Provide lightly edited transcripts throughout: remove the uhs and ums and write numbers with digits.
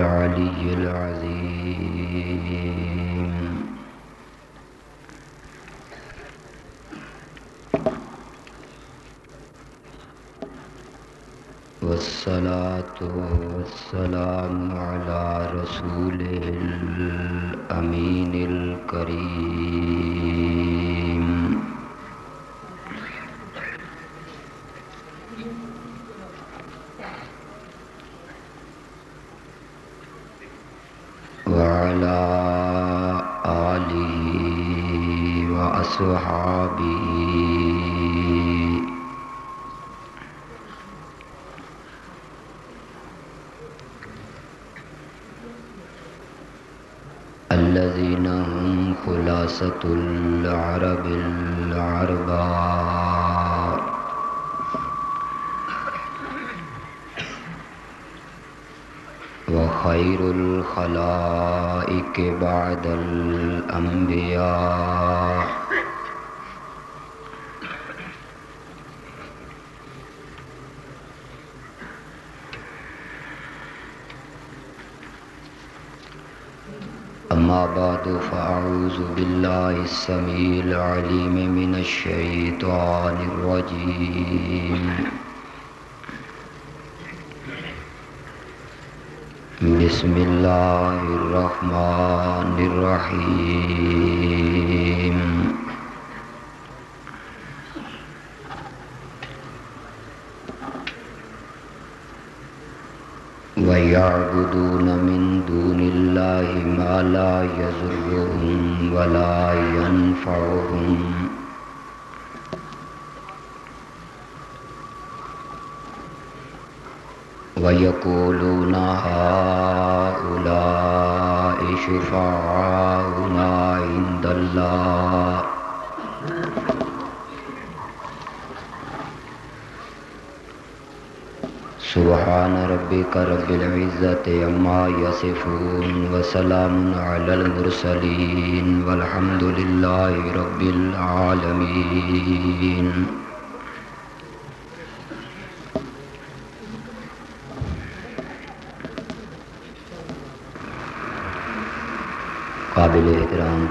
العلي العظيم والصلاة والسلام على رسوله الأمين الكريم وعلى آله وأصحابه الذين هم خلاصة العرب العرباء وخير الخلائق بعد الأنبياء أما بعد فأعوذ بالله السميع العليم من الشيطان الرجيم بسم الله الرحمن الرحيم وَيَعْبُدُونَ مِن دُونِ اللَّهِ مَا لَا يَضُرُّهُمْ وَلَا يَنفَعُهُمْ وَيَقُولُونَ هَؤُلَاءِ شُفَعَاؤُنَا عِندَ اللَّهِ سبحان ربك رب العزة عما يصفون وسلام على المرسلين والحمد لله رب العالمين قابل احترام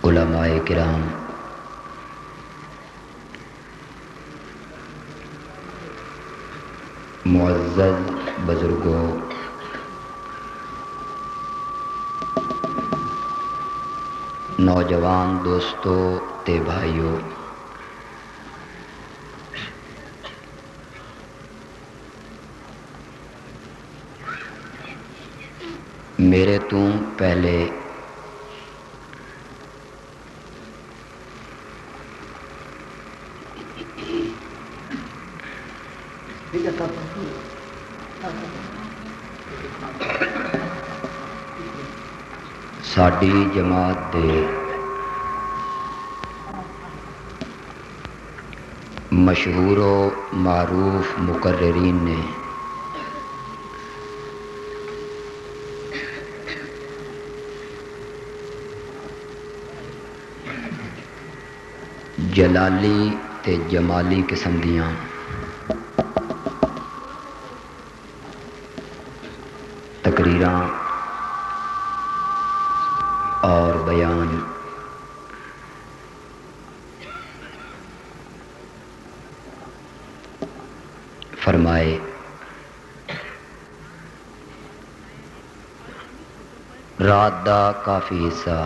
علماء کرام، معزز بزرگوں، نوجوان دوستو تے بھائیو، میرے تو پہلے ساڈی جماعت دے مشہور و معروف مقررین نے جلالی تے جمالی قسم دیاں تقریراں اور بیان فرمائے۔ رات دا کافی حصہ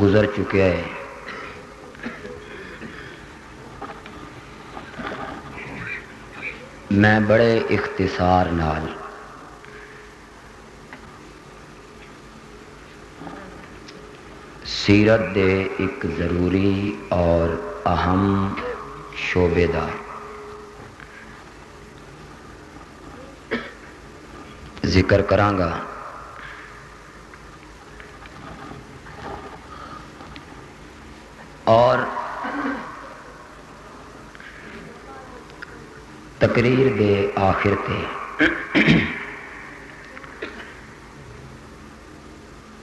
گزر چکا ہے، میں بڑے اختصار نال سیرت دے ایک ضروری اور اہم شعبے دا ذکر کراں گا۔ اور تقریر دے آخر تے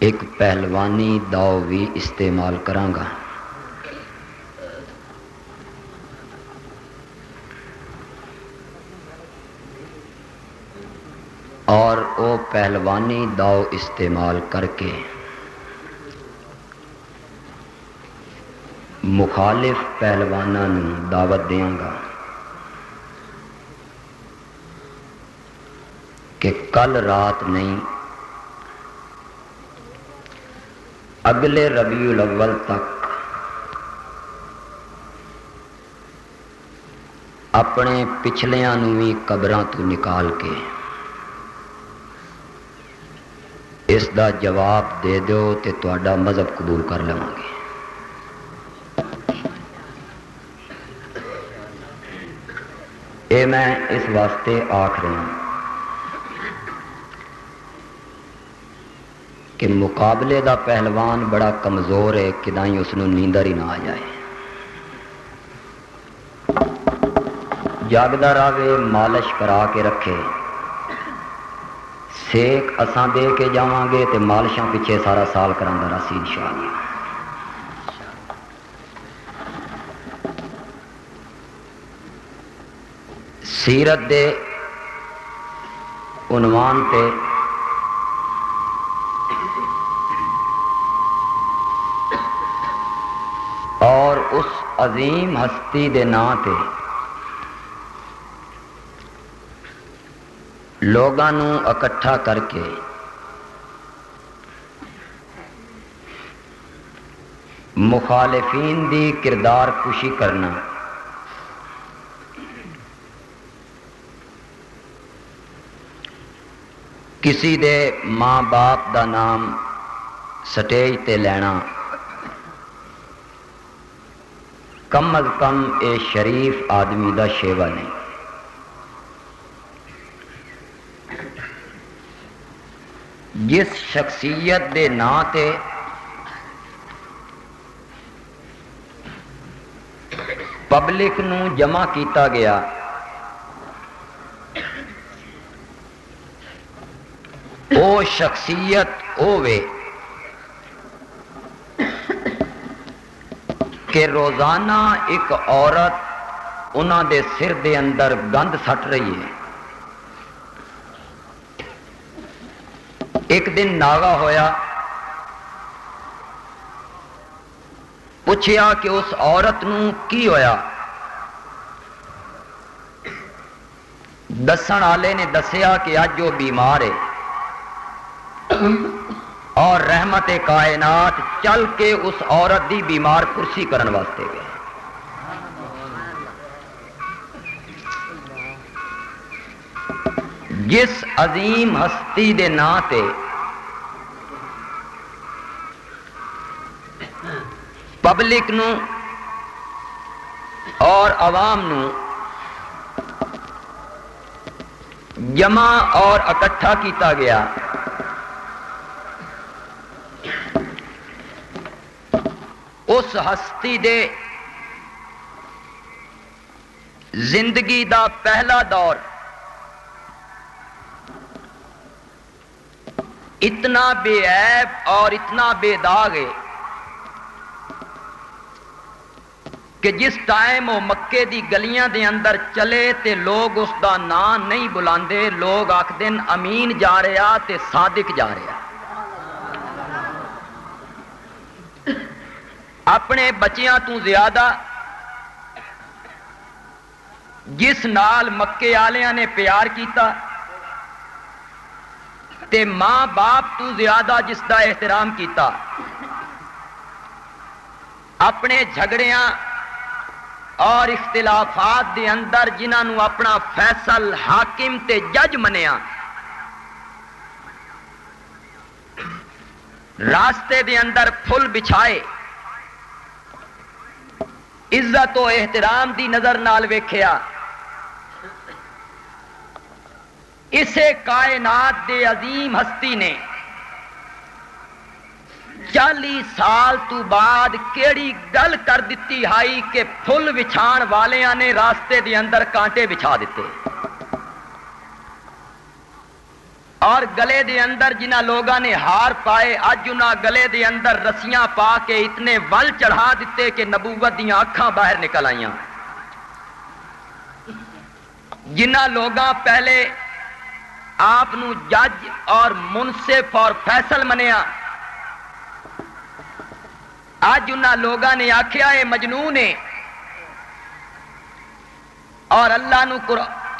ایک پہلوانی داؤ بھی استعمال کراں گا۔ اور او پہلوانی داؤ استعمال کر کے مخالف پہلواناں نوں دعوت دیاں گا کہ کل رات نہیں اگلے ربیع الاول تک اپنے پچھلیاں نوں بھی قبراں تو نکال کے اس دا جواب دے دیو تے تہاڈا مذہب قبول کر لواں گے۔ اے میں اس واسطے آکھ رہا ہوں کہ مقابلے دا پہلوان بڑا کمزور ہے، کدائیں اس نوں نیندر ہی نہ آ جائے، جاگدا رہے، مالش کرا کے رکھے، سیک اساں دے کے جاواں گے تے مالشاں پیچھے سارا سال کراندا رہسی انشاءاللہ۔ سیرت دے عنوان تے اور اس عظیم ہستی دے نام تے لوگاں نوں اکٹھا کر کے مخالفین دی کردار کشی کرنا کسی دے ماں باپ دا نام سٹیج تے لینا کم از کم اے شریف آدمی دا شیوا نہیں۔ جس شخصیت دے نام تے پبلک نوں جمع کیتا گیا او شخصیت ہووے کہ روزانہ ایک عورت انہاں دے سر دے اندر گند سٹ رہی ہے۔ ایک دن ناغا ہویا، پوچھیا کہ اس عورت نوں کی ہویا؟ دسن والے نے دسیا کہ اج وہ بیمار ہے اور رحمت کائنات چل کے اس عورت دی بیمار کرسی کرن واسطے گئے۔ جس عظیم ہستی دے نام تے پبلک نو اور عوام نو جمع اور اکٹھا کیتا گیا، اس ہستی دے زندگی دا پہلا دور اتنا بے عیب اور اتنا بے داغ ہے کہ جس ٹائم وہ مکے دی گلیاں دے اندر چلے تے لوگ اس دا نام نہیں بلاندے، لوگ آکھدن امین جا رہا تے صادق جا رہا۔ اپنے بچیاں تو زیادہ جس نال مکے آلیاں نے پیار کیتا تے ماں باپ تو زیادہ جس دا احترام کیتا، اپنے جھگڑیاں اور اختلافات دے اندر جنہاں نو اپنا فیصل حاکم تے جج منیا، راستے دے اندر پھل بچھائے، عزت و احترام دی نظر نال ویکھیا، اسے کائنات دے عظیم ہستی نے 40 سال تو بعد کیڑی گل کر دیتی ہائی کہ پھل بچھان والیاں نے راستے دے اندر کانٹے بچھا دیتے، اور گلے دے اندر جنہ لوگاں نے ہار پائے اج انہاں گلے دے اندر رسیاں پا کے اتنے ول چڑھا دیتے کہ نبوت دیاں اکھاں باہر نکل آئیاں۔ جنہ لوگاں پہلے آپ نو جج اور منصف اور فیصل منیا. اج انہاں لوگاں نے آکھیا اے مجنون ہے اور اللہ نو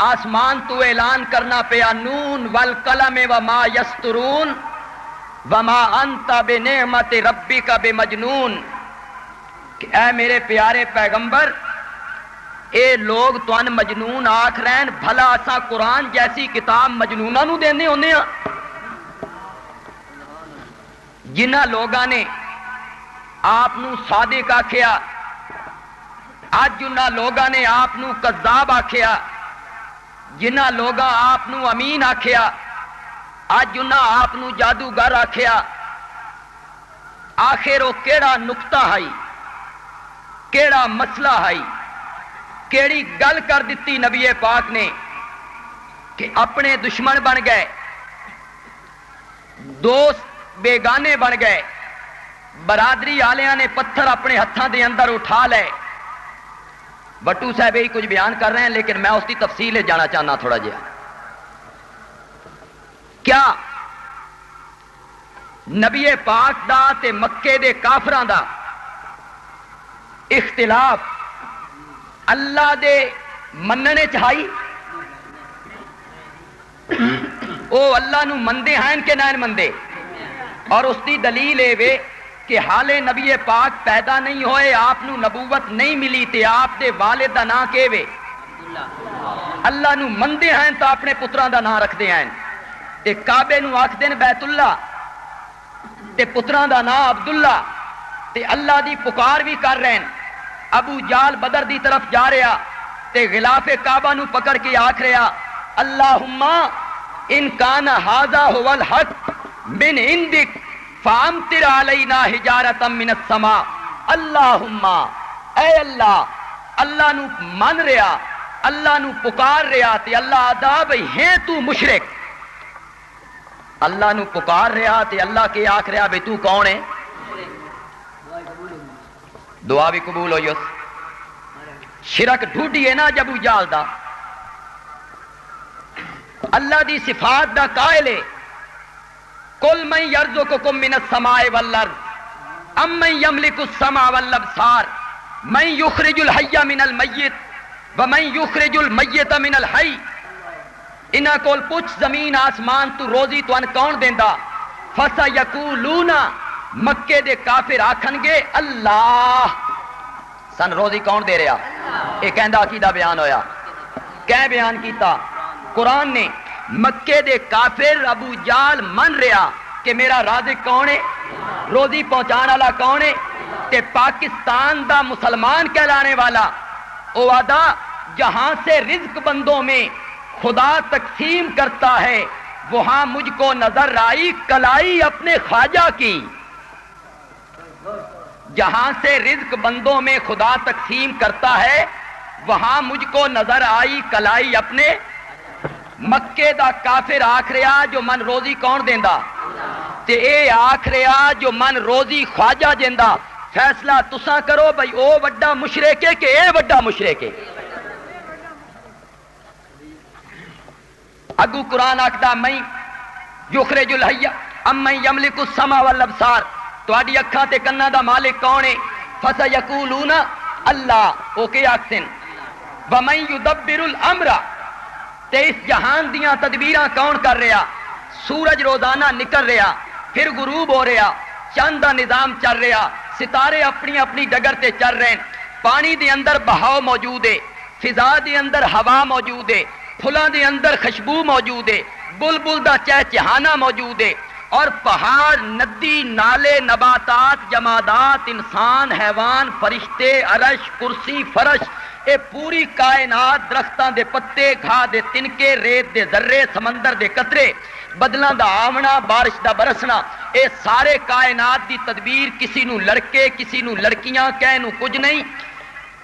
آسمان تو اعلان کرنا پیا نون والقلم وما یسطرون وما انت بنعمت ربک بمجنون کہ اے میرے پیارے پیغمبر اے لوگ تون مجنون آکھ رہن بھلا اساں قرآن جیسی کتاب مجنوناں نو دینے ہونے ہاں. جنہاں لوگاں نے آپ نو صادق آکھیا اج انہاں لوگاں نے آپ نو کذاب آکھیا. جنہاں لوگاں آپ نو امین آکھیا اج انہاں آپ نو جادوگر آکھیا. آخر وہ کیڑا نقطہ ہے کیڑا مسئلہ ہے کیڑی گل کر دیتی نبی پاک نے کہ اپنے دشمن بن گئے دوست بیگانے بن گئے. برادری آلیاں نے پتھر اپنے ہتھاں دے اندر اٹھا لے. بٹو صاحب یہی کچھ بیان کر رہے ہیں لیکن میں اس کی تفصیل جانا چاہنا تھوڑا جہا. کیا نبی پاک دا تے مکے دے کافراں دا اختلاف اللہ دے مننے چاہیے او اللہ نو مندے ہیں کہ نہ مندے؟ اور اس کی دلیل اے وے کہ حالے نبی پاک پیدا نہیں ہوئے آپ نو نبوت نہیں ملی تے آپ دے والد دا نام کے وے اللہ نو مندے ہیں تو اپنے پتران دا نام رکھ دے ہیں تے کعبے نو آکھ دین بیت اللہ تے پتران دا نام عبداللہ تے اللہ دی پکار بھی کر رہے ہیں. ابو جال بدر دی طرف جا رہا تے غلاف کعبہ نو پکڑ کے آکھ رہا اللہم ان کان ھذا ھو الحق من عندک فامطر علینا حجارتا من السماء. اللہم اے اللہ اللہ نو من رہا اللہ نو پکار رہا تے اللہ ادا بھئی ہیں تو مشرک. اللہ نو پکار رہا تے اللہ کے آکھ رہا بھئی تو کون ہے؟ دعا بھی قبول ہوئی. شرک ڈھوڈی ہے نا جبو جال دا اللہ دی صفات دا قائل ہے قل من یرزقکم من السماء والارض ام من یملک السمع والابصار من یخرج الحی من المیت ومن یخرج المیت من الحی. انہاں کول پوچھ زمین آسمان تو روزی تو ان کون دیندا فسیقولون مکے دے کافر آکھن گے اللہ سن روزی کون دے رہا. یہ کہندا عقیدہ بیان ہویا کہہ بیان کیتا قرآن نے مکے دے کافر ابو جال من رہا کہ میرا رازق کون ہے روزی پہنچان والا کون ہے تے پاکستان دا مسلمان کہلانے والا او آدھا جہاں سے رزق بندوں میں خدا تقسیم کرتا ہے وہاں مجھ کو نظر آئی کلائی اپنے خواجہ کی. جہاں سے رزق بندوں میں خدا تقسیم کرتا ہے وہاں مجھ کو نظر آئی کلائی اپنے. مکے دا کافر آکھ رہا جو من روزی کون دیندا تے اے آکھ رہا جو من روزی خواجہ دیندا. فیصلہ تساں کرو بھئی او وڈا مشرک ہے کہ اے وڈا مشرک ہے. اگو قرآن آکھدا میں یخرج الحی ام من یملک السمع والابصار تواڈی اکھاں تے کناں دا مالک کون ہے فسیقولون اللہ او کے آکھن ومن یدبر الامر تے اس جہان دیاں تدبیراں کون کر رہا. سورج روزانہ نکل رہا پھر غروب ہو رہا چاند دا نظام چل رہا ستارے اپنی اپنی ڈگر تے چل رہے ہیں پانی دے اندر بہاؤ موجود ہے فضا دے اندر ہوا موجود ہے پھلاں دے اندر خوشبو موجود ہے بلبل دا چہچہانا موجود ہے اور پہاڑ ندی نالے نباتات جمادات انسان حیوان فرشتے عرش کرسی فرش اے پوری کائنات درختاں دے پتے گھاہ دے تنکے ریت دے ذرے سمندر دے قطرے بدلاں دا آونا بارش دا برسنا اے سارے کائنات دی تدبیر کسی نو لڑکے کسی نو لڑکیاں کہہ نو کچھ نہیں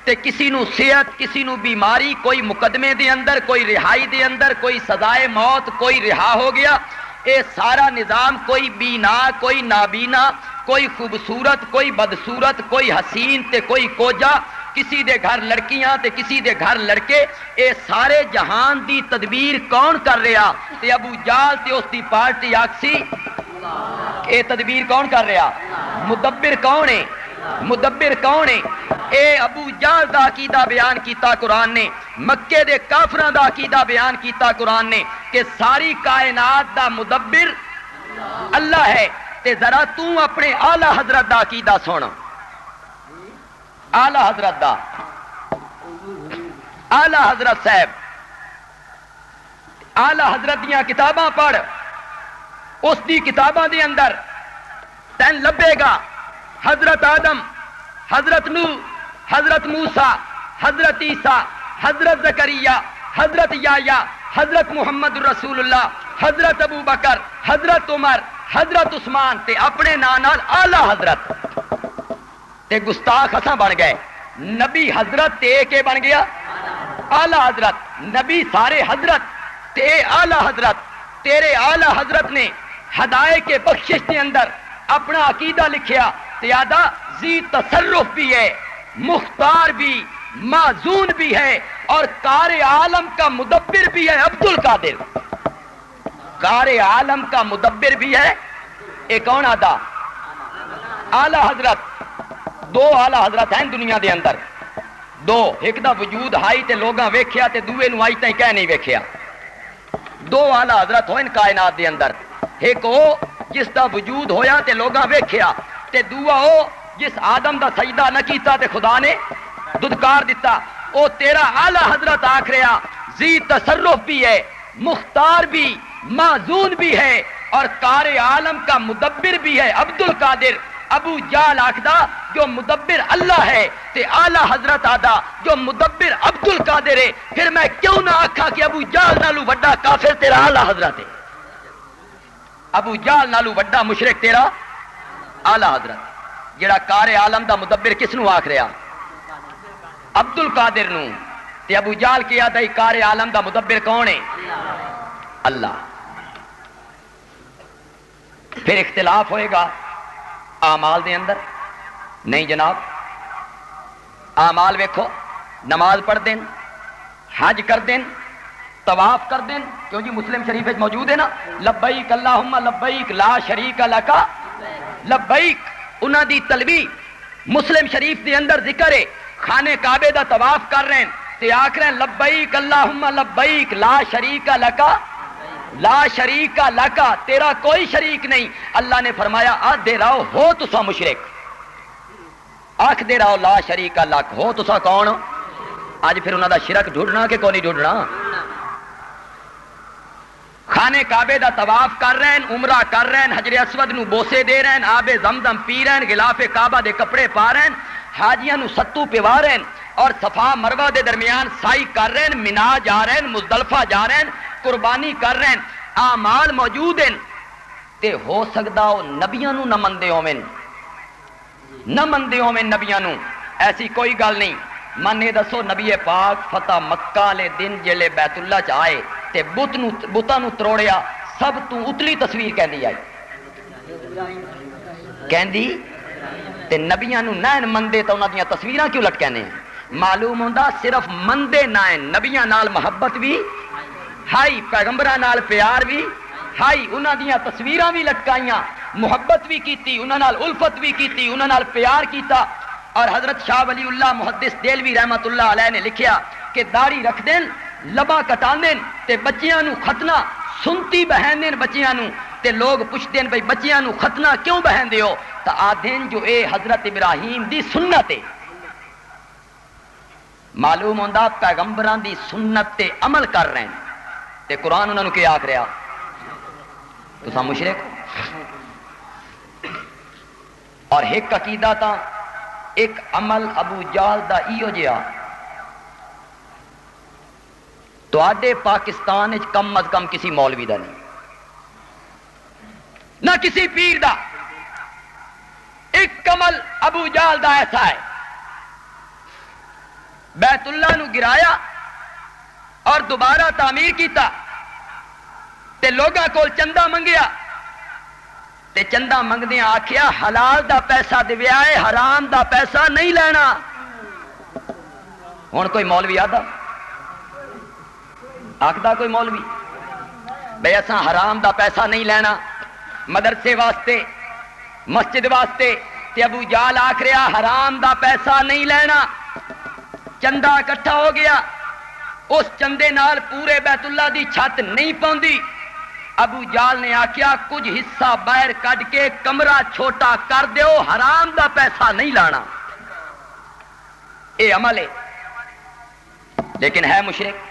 تے کسی نو صحت کسی نو بیماری کوئی مقدمے دے اندر کوئی رہائی دے اندر کوئی سزائے موت کوئی رہا ہو گیا. اے سارا نظام کوئی بینا کوئی نابینا کوئی خوبصورت کوئی بدصورت کوئی حسین تے کوئی کوجا کسی دے گھر لڑکیاں تے کسی دے گھر لڑکے، اے سارے جہان دی تدبیر کون کر رہا؟ تے ابو جال تے اس دی پارٹی آکسی اے تدبیر کون کر رہا؟ مدبر کون ہے؟ مدبر کون ہے؟ اے ابو جال دا عقیدہ بیان کیتا قرآن نے، مکے دے کافراں دا عقیدہ بیان کیتا قرآن نے کہ ساری کائنات دا مدبر اللہ ہے۔ تے ذرا تو اپنے اعلی حضرت دا عقیدہ سن، اعلی حضرت دا، اعلی حضرت صاحب، اعلی حضرت دیاں کتاباں پڑھ، اس دی کتاباں دے اندر تین لبے گا حضرت آدم، حضرت نوح، حضرت موسیٰ، حضرت عیسیٰ، حضرت زکریا، حضرت یحییٰ، حضرت محمد رسول اللہ، حضرت ابو بکر، حضرت عمر، حضرت عثمان تے اپنے نال اعلی حضرت تے گستاخ اساں بن گئے۔ نبی حضرت تے کے بن گیا اعلی حضرت، نبی سارے حضرت تے اعلی حضرت۔ تیرے اعلی حضرت نے ہدایت کے بخشش کے اندر اپنا عقیدہ لکھیا تے آدھا ذی تصرف بھی ہے، مختار بھی، معزون بھی ہے، اور کار عالم کا مدبر بھی ہے عبد القادر۔ کار عالم کا مدبر بھی ہے، ایک کون آدھا؟ اعلی حضرت۔ دو اعلی حضرت ہیں دنیا دے اندر، دو، ایک دا وجود ہائی تے لوگاں ویکھیا تے دوے نو آئی تائیں کہہ نہیں ویکھیا۔ دو اعلی حضرت ہوئے کائنات دے اندر، ایک او جس دا وجود ہویا تے لوگاں ویکھیا، تے دوہ او جس آدم دا سجدہ نہ کیتا تے خدا نے ددکار دیتا۔ او تیرا اعلی حضرت آکھ رہا ذی تصرف بھی ہے، مختار بھی، معزون بھی ہے، اور کار عالم کا مدبر بھی ہے عبد القادر۔ ابو جال آکھدا جو مدبر اللہ ہے تے اعلی حضرت آدھا جو مدبر عبد القادر ہے۔ پھر میں کیوں نہ آکھا کہ ابو جال نالو وڈا کافر تیرا اعلی حضرت ہے؟ ابو جال نالو وڈا مشرک تیرا اعلی حضرت، جڑا کار عالم دا مدبر کس نو آکھ رہا؟ عبد القادر نو۔ تے ابو جال کیا دائی کار عالم دا مدبر کون ہے؟ اللہ۔ پھر اختلاف ہوئے گا اعمال دے اندر؟ نہیں جناب، اعمال ویکھو، نماز پڑھ دین، حج کر دین، طواف کر دین، کیوں جی مسلم شریف میں موجود ہے نا، لبیک اللہم لبیک لا شریک لک لبیک، انہاں دی تلبی مسلم شریف دے اندر ذکر ہے۔ خانے کعبے دا طواف کر رہے ہیں تے آکھ رہے ہیں لبیک اللہم لبیک لا شریک لک لا شریک لک، تیرا کوئی شریک نہیں۔ اللہ نے فرمایا آدھے رہو ہو تسا مشرک، آکھ دے رہو لا شریک لک، ہو تسا کون؟ آج پھر انہوں دا شرک ڈھونڈنا کہ کوئی نہیں ڈھونڈنا؟ خانے کعبے دا طواف کر رہے ہیں، عمرہ کر رہے ہیں، حجر اسود نو بوسے دے رہے ہیں، آب زمزم پی رہے ہیں، غلاف کعبہ دے کپڑے پا رہے ہیں، حاجیاں نو ستو پیوا رہے ہیں، اور صفا مروہ دے درمیان سائی کر رہے ہیں، منا جا رہے ہیں، مزدلفہ جا رہے ہیں، قربانی کر رہے ہیں، اعمال موجود ہیں۔ تے ہو سکدا ہو نبیاں نو نہ مندے ہوویں، نہ مندے ہوویں نبیاں نو، ایسی کوئی گل نہیں۔ منے دسو نبی پاک فتح مکہ لے دن جلے بیت اللہ چ آئے تے بتاں نو تروڑیا، سب تو اتلی تصویر کہندی آئی، کہندی تے نبیاں نو نہ مندے تے انہاں دیاں تصویراں کیوں لٹکانے ہیں؟ معلوم ہوندا صرف مندے نہ ہیں، نبیاں نال محبت بھی ہائی، پیغمبراں نال پیار بھی ہائی، انہاں دیاں تصویراں بھی لٹکائیاں، محبت بھی کیتی، انہاں نال الفت بھی کیتی، انہاں نال پیار کیتا۔ اور حضرت شاہ ولی اللہ محدث دہلوی رحمت اللہ علیہ نے لکھیا کہ داڑھی رکھ دین، لبا کٹان دین تے بچیاں نو ختنہ سنتی بہن دین بچیاں نو، تے لوگ پوچھتے ہیں بھئی بچیاں نو ختنہ کیوں بہن دیو؟ تا آدھین جو اے حضرت ابراہیم دی سنت ہے، معلوم ہوندا پیغمبران دی سنت تے عمل کر رہے ہیں، تے قرآن انہوں نے کیا آکھ رہا؟ تو سا مشرک۔ اور ایک عقیدہ تا ایک عمل ابو جہل دا ایو جیا، تو آڈے پاکستان اچ کم از کم کسی مولوی دا نہیں، نہ کسی پیر دا، ایک عمل ابو جہل دا ایسا ہے، بیت اللہ نو گرایا اور دوبارہ تعمیر کیتا، تے لوگاں کول چندہ منگیا، تے چندہ منگدیاں آکھیا حلال دا پیسہ دیویا ہے، حرام دا پیسہ نہیں لینا۔ ہوں کوئی مولوی آخدا کوئی مولوی بھئی اساں حرام دا پیسہ نہیں لینا مدرسے واسطے مسجد واسطے، تے ابو جال آکھ رہا حرام دا پیسہ نہیں لینا، چندہ اکٹھا ہو گیا، اس چندے نال پورے بیت اللہ دی چھت نہیں پوندی، ابو جال نے آکھیا کچھ حصہ باہر کڈ کے کمرہ چھوٹا کر دیو، حرام دا پیسہ نہیں لانا، اے عمل ہے، لیکن ہے مشرک،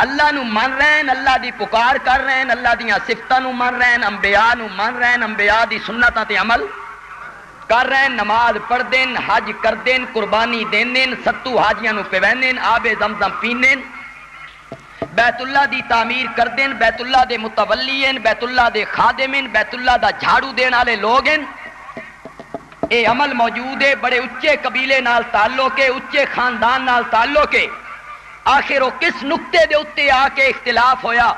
اللہ نو من رہے ہیں، اللہ دی پکار کر رہے ہیں، اللہ دیاں صفتاں نو من رہے ہیں، انبیاء نو من رہے ہیں، انبیاء دی سنتاں تے عمل کر رہے ہیں، نماز پڑھ دین، حج کر دین، قربانی دین دین، ستو حاجیاں نو پیوین، آب زمزم پینین، بیت اللہ دی تعمیر کر دین، بیت اللہ دے متولیین، بیت اللہ دے خادمین، بیت اللہ دا جھاڑو دین والے لوگ ہیں، اے عمل موجود ہے، بڑے اچے قبیلے نال تعلق ہے، اچے خاندان نال تعلق ہے، آخر وہ کس نقطے دے اتے آ کے اختلاف ہویا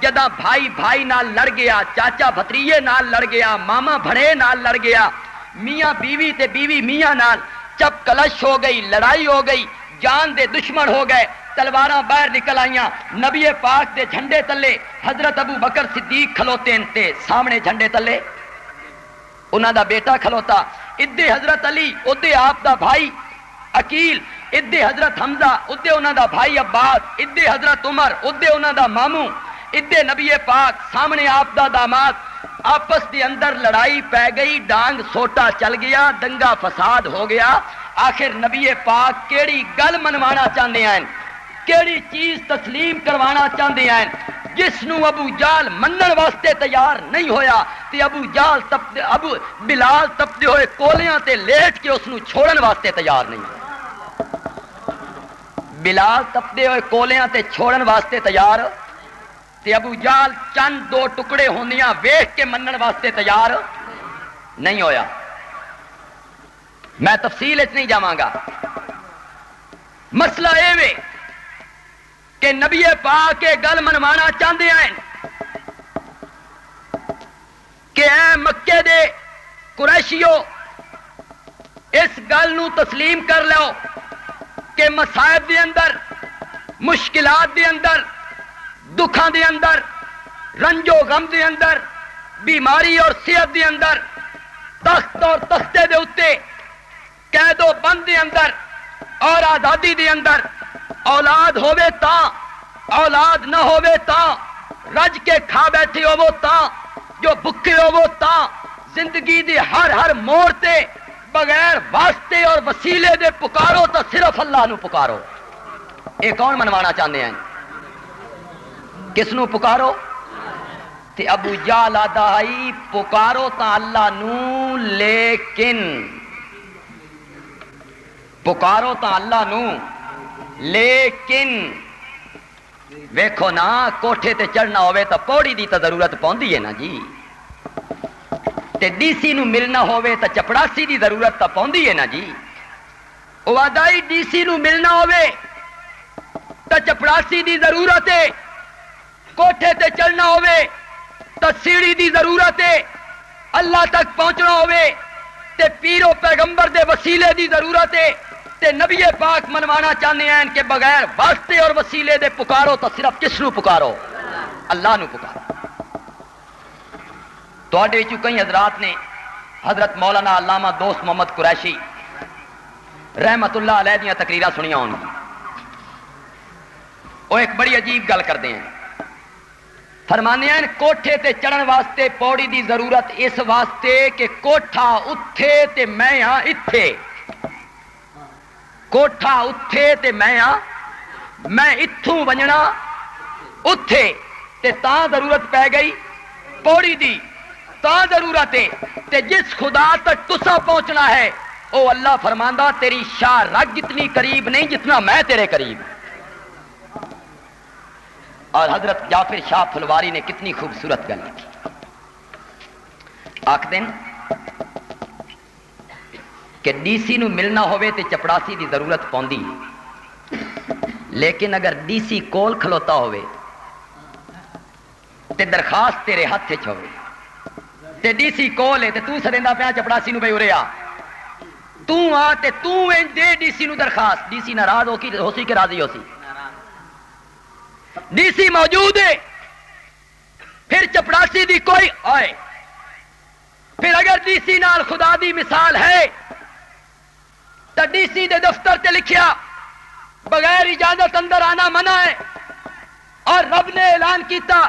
جدہ بھائی بھائی نال لڑ گیا، چاچا بھتریے نال لڑ گیا، ماما بھڑے نال لڑ گیا، میاں بیوی تے بیوی میاں نال چپ کلش ہو گئی، لڑائی ہو گئی، جان دے دشمن ہو گئے، تلواراں باہر نکل آئیاں، نبی پاک دے جھنڈے تلے حضرت ابو بکر صدیق کھلوتے تے سامنے جھنڈے تلے انہاں دا بیٹا کھلوتا، ادھے حضرت علی، ادھے آپ دا بھائی عقیل، ادھے حضرت حمزہ، ادھے انہاں دا بھائی عباس، ادھے حضرت عمر، ادھے انہاں دا ماموں، ادھے نبی پاک، سامنے آپ دا داماد، آپس دے اندر لڑائی پہ گئی، ڈانگ سوٹا چل گیا، دنگا فساد ہو گیا، آخر نبی پاک کیڑی گل منوانا چاہتے ہیں، کیڑی چیز تسلیم کروانا چاہتے ہیں، جس نو ابو جال منن واسطے تیار نہیں ہویا، تے ابو جال ابو بلال تپدے ہوئے کولیاں تے لیٹ کے اس نو چھوڑن واسطے تیار نہیں ہویا، بلال تپدے ہوئے کولیاں تے چھوڑن واسطے تیار، تے ابو جال چند دو ٹکڑے ہوندیاں ویکھ کے منن واسطے تیار نہیں ہویا۔ میں تفصیل اس نہیں جاواں گا، مسئلہ اے وے کہ نبی پاک کے گل منوانا چاہتے ہیں کہ اے مکے دے قریشیو اس گل نو تسلیم کر لو کہ مصائب دے اندر، مشکلات دے اندر، دکھاں دے اندر، رنج و غم دے اندر، بیماری اور صحت دے اندر، تخت اور تختے دے اتے، قید و بند دے اندر اور آزادی دے اندر، اولاد ہووے تاں، اولاد نہ ہووے تاں، رج کے کھا بیٹھے ہو وہ تاں، جو بھکے ہو وہ تاں، زندگی دی ہر موڑ تے بغیر واسطے اور وسیلے دے پکارو تو صرف اللہ نو پکارو۔ اے کون منوانا چاہتے ہیں؟ کس نو پکارو؟ تے ابو جہل آدا ہائی پکارو تا اللہ نو، لیکن پکارو تا اللہ نو، لیکن ویکھو نا کوٹھے تے چڑھنا ہوئے تا پوڑی دی تا ضرورت پوندی ہے نا جی، تے ڈی سی نو ملنا ہوئے تا چپڑاسی دی ضرورت تا پوندی ہے نا جی، وادائی ڈی سی نو ملنا ہوئے تا چپڑاسی دی ضرورت ہے، کوٹھے تے چڑھنا ہوئے تا سیڑھی دی ضرورت ہے، اللہ تک پہنچنا ہوئے تے پیرو پیغمبر دے وسیلے دی ضرورت ہے، تے نبی پاک منوانا چاہتے ہیں کہ بغیر واسطے اور وسیلے دے پکارو تو صرف کس نو پکارو؟ اللہ نو پکارو۔ تواڈے وچوں کئی حضرات نے حضرت مولانا علامہ دوست محمد قریشی رحمت اللہ علیہ دیاں تقریراں سنیاں ہون گی، وہ ایک بڑی عجیب گل کرتے ہیں، فرمانے ہیں کوٹھے تے چڑھن واسطے پوڑی دی ضرورت اس واسطے کہ کوٹھا اتھے تے میں ہاں اتھے، کوٹھا اتھے تے میں ہاں، میں اتھوں ونجنا اتھے، تے تاں ضرورت پہ گئی پوڑی دی، تاں ضرورت ہے، تے جس خدا تک تسا پہنچنا ہے او اللہ فرماندہ تیری شاہ رگ اتنی قریب نہیں جتنا میں تیرے قریب۔ اور حضرت جعفر شاہ پھلواری نے کتنی خوبصورت گل لکھی، آکھدیں کہ ڈی سی نو ملنا ہوئے تے چپڑاسی دی ضرورت پوندی، لیکن اگر ڈی سی کول کھلوتا ہوئے تے درخواست تیرے ہاتھ ہوئے تے ڈی سی کول ہے تے تو سدیندا پیا چپڑاسی نو بھئی اورے آ، تو آ تے تو دے ڈی سی نو درخواست، ڈی سی ناراض ہو سی کہ راضی ہو سی؟ ڈی سی موجود ہے، پھر چپڑاسی دی کوئی آئے، پھر اگر ڈی سی نال خدا دی مثال ہے تو ڈی سی دے دفتر تے لکھیا بغیر اجازت اندر آنا منع ہے، اور رب نے اعلان کیتا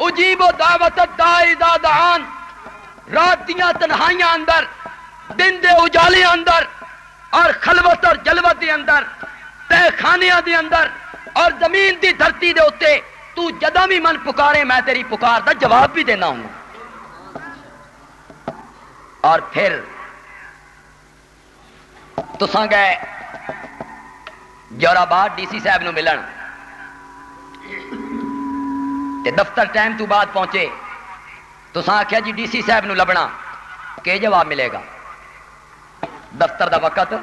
اجیب و دعوت الداعی اذا دعان، رات دیاں تنہائیاں اندر، دن دے اجالے اندر، اور خلوت اور جلوت دے اندر، تہ خانیاں دے اندر، اور زمین دی دھرتی دے اتے تو جدہ بھی من پکارے میں تیری پکار دا جواب بھی دینا ہوں۔ اور پھر تساں گئے جوراباد ڈی سی صاحب نو ملن تے دفتر ٹائم تو بعد پہنچے، تساں آکھیا جی ڈی سی صاحب نو لبنا، کہ جواب ملے گا؟ دفتر دا وقت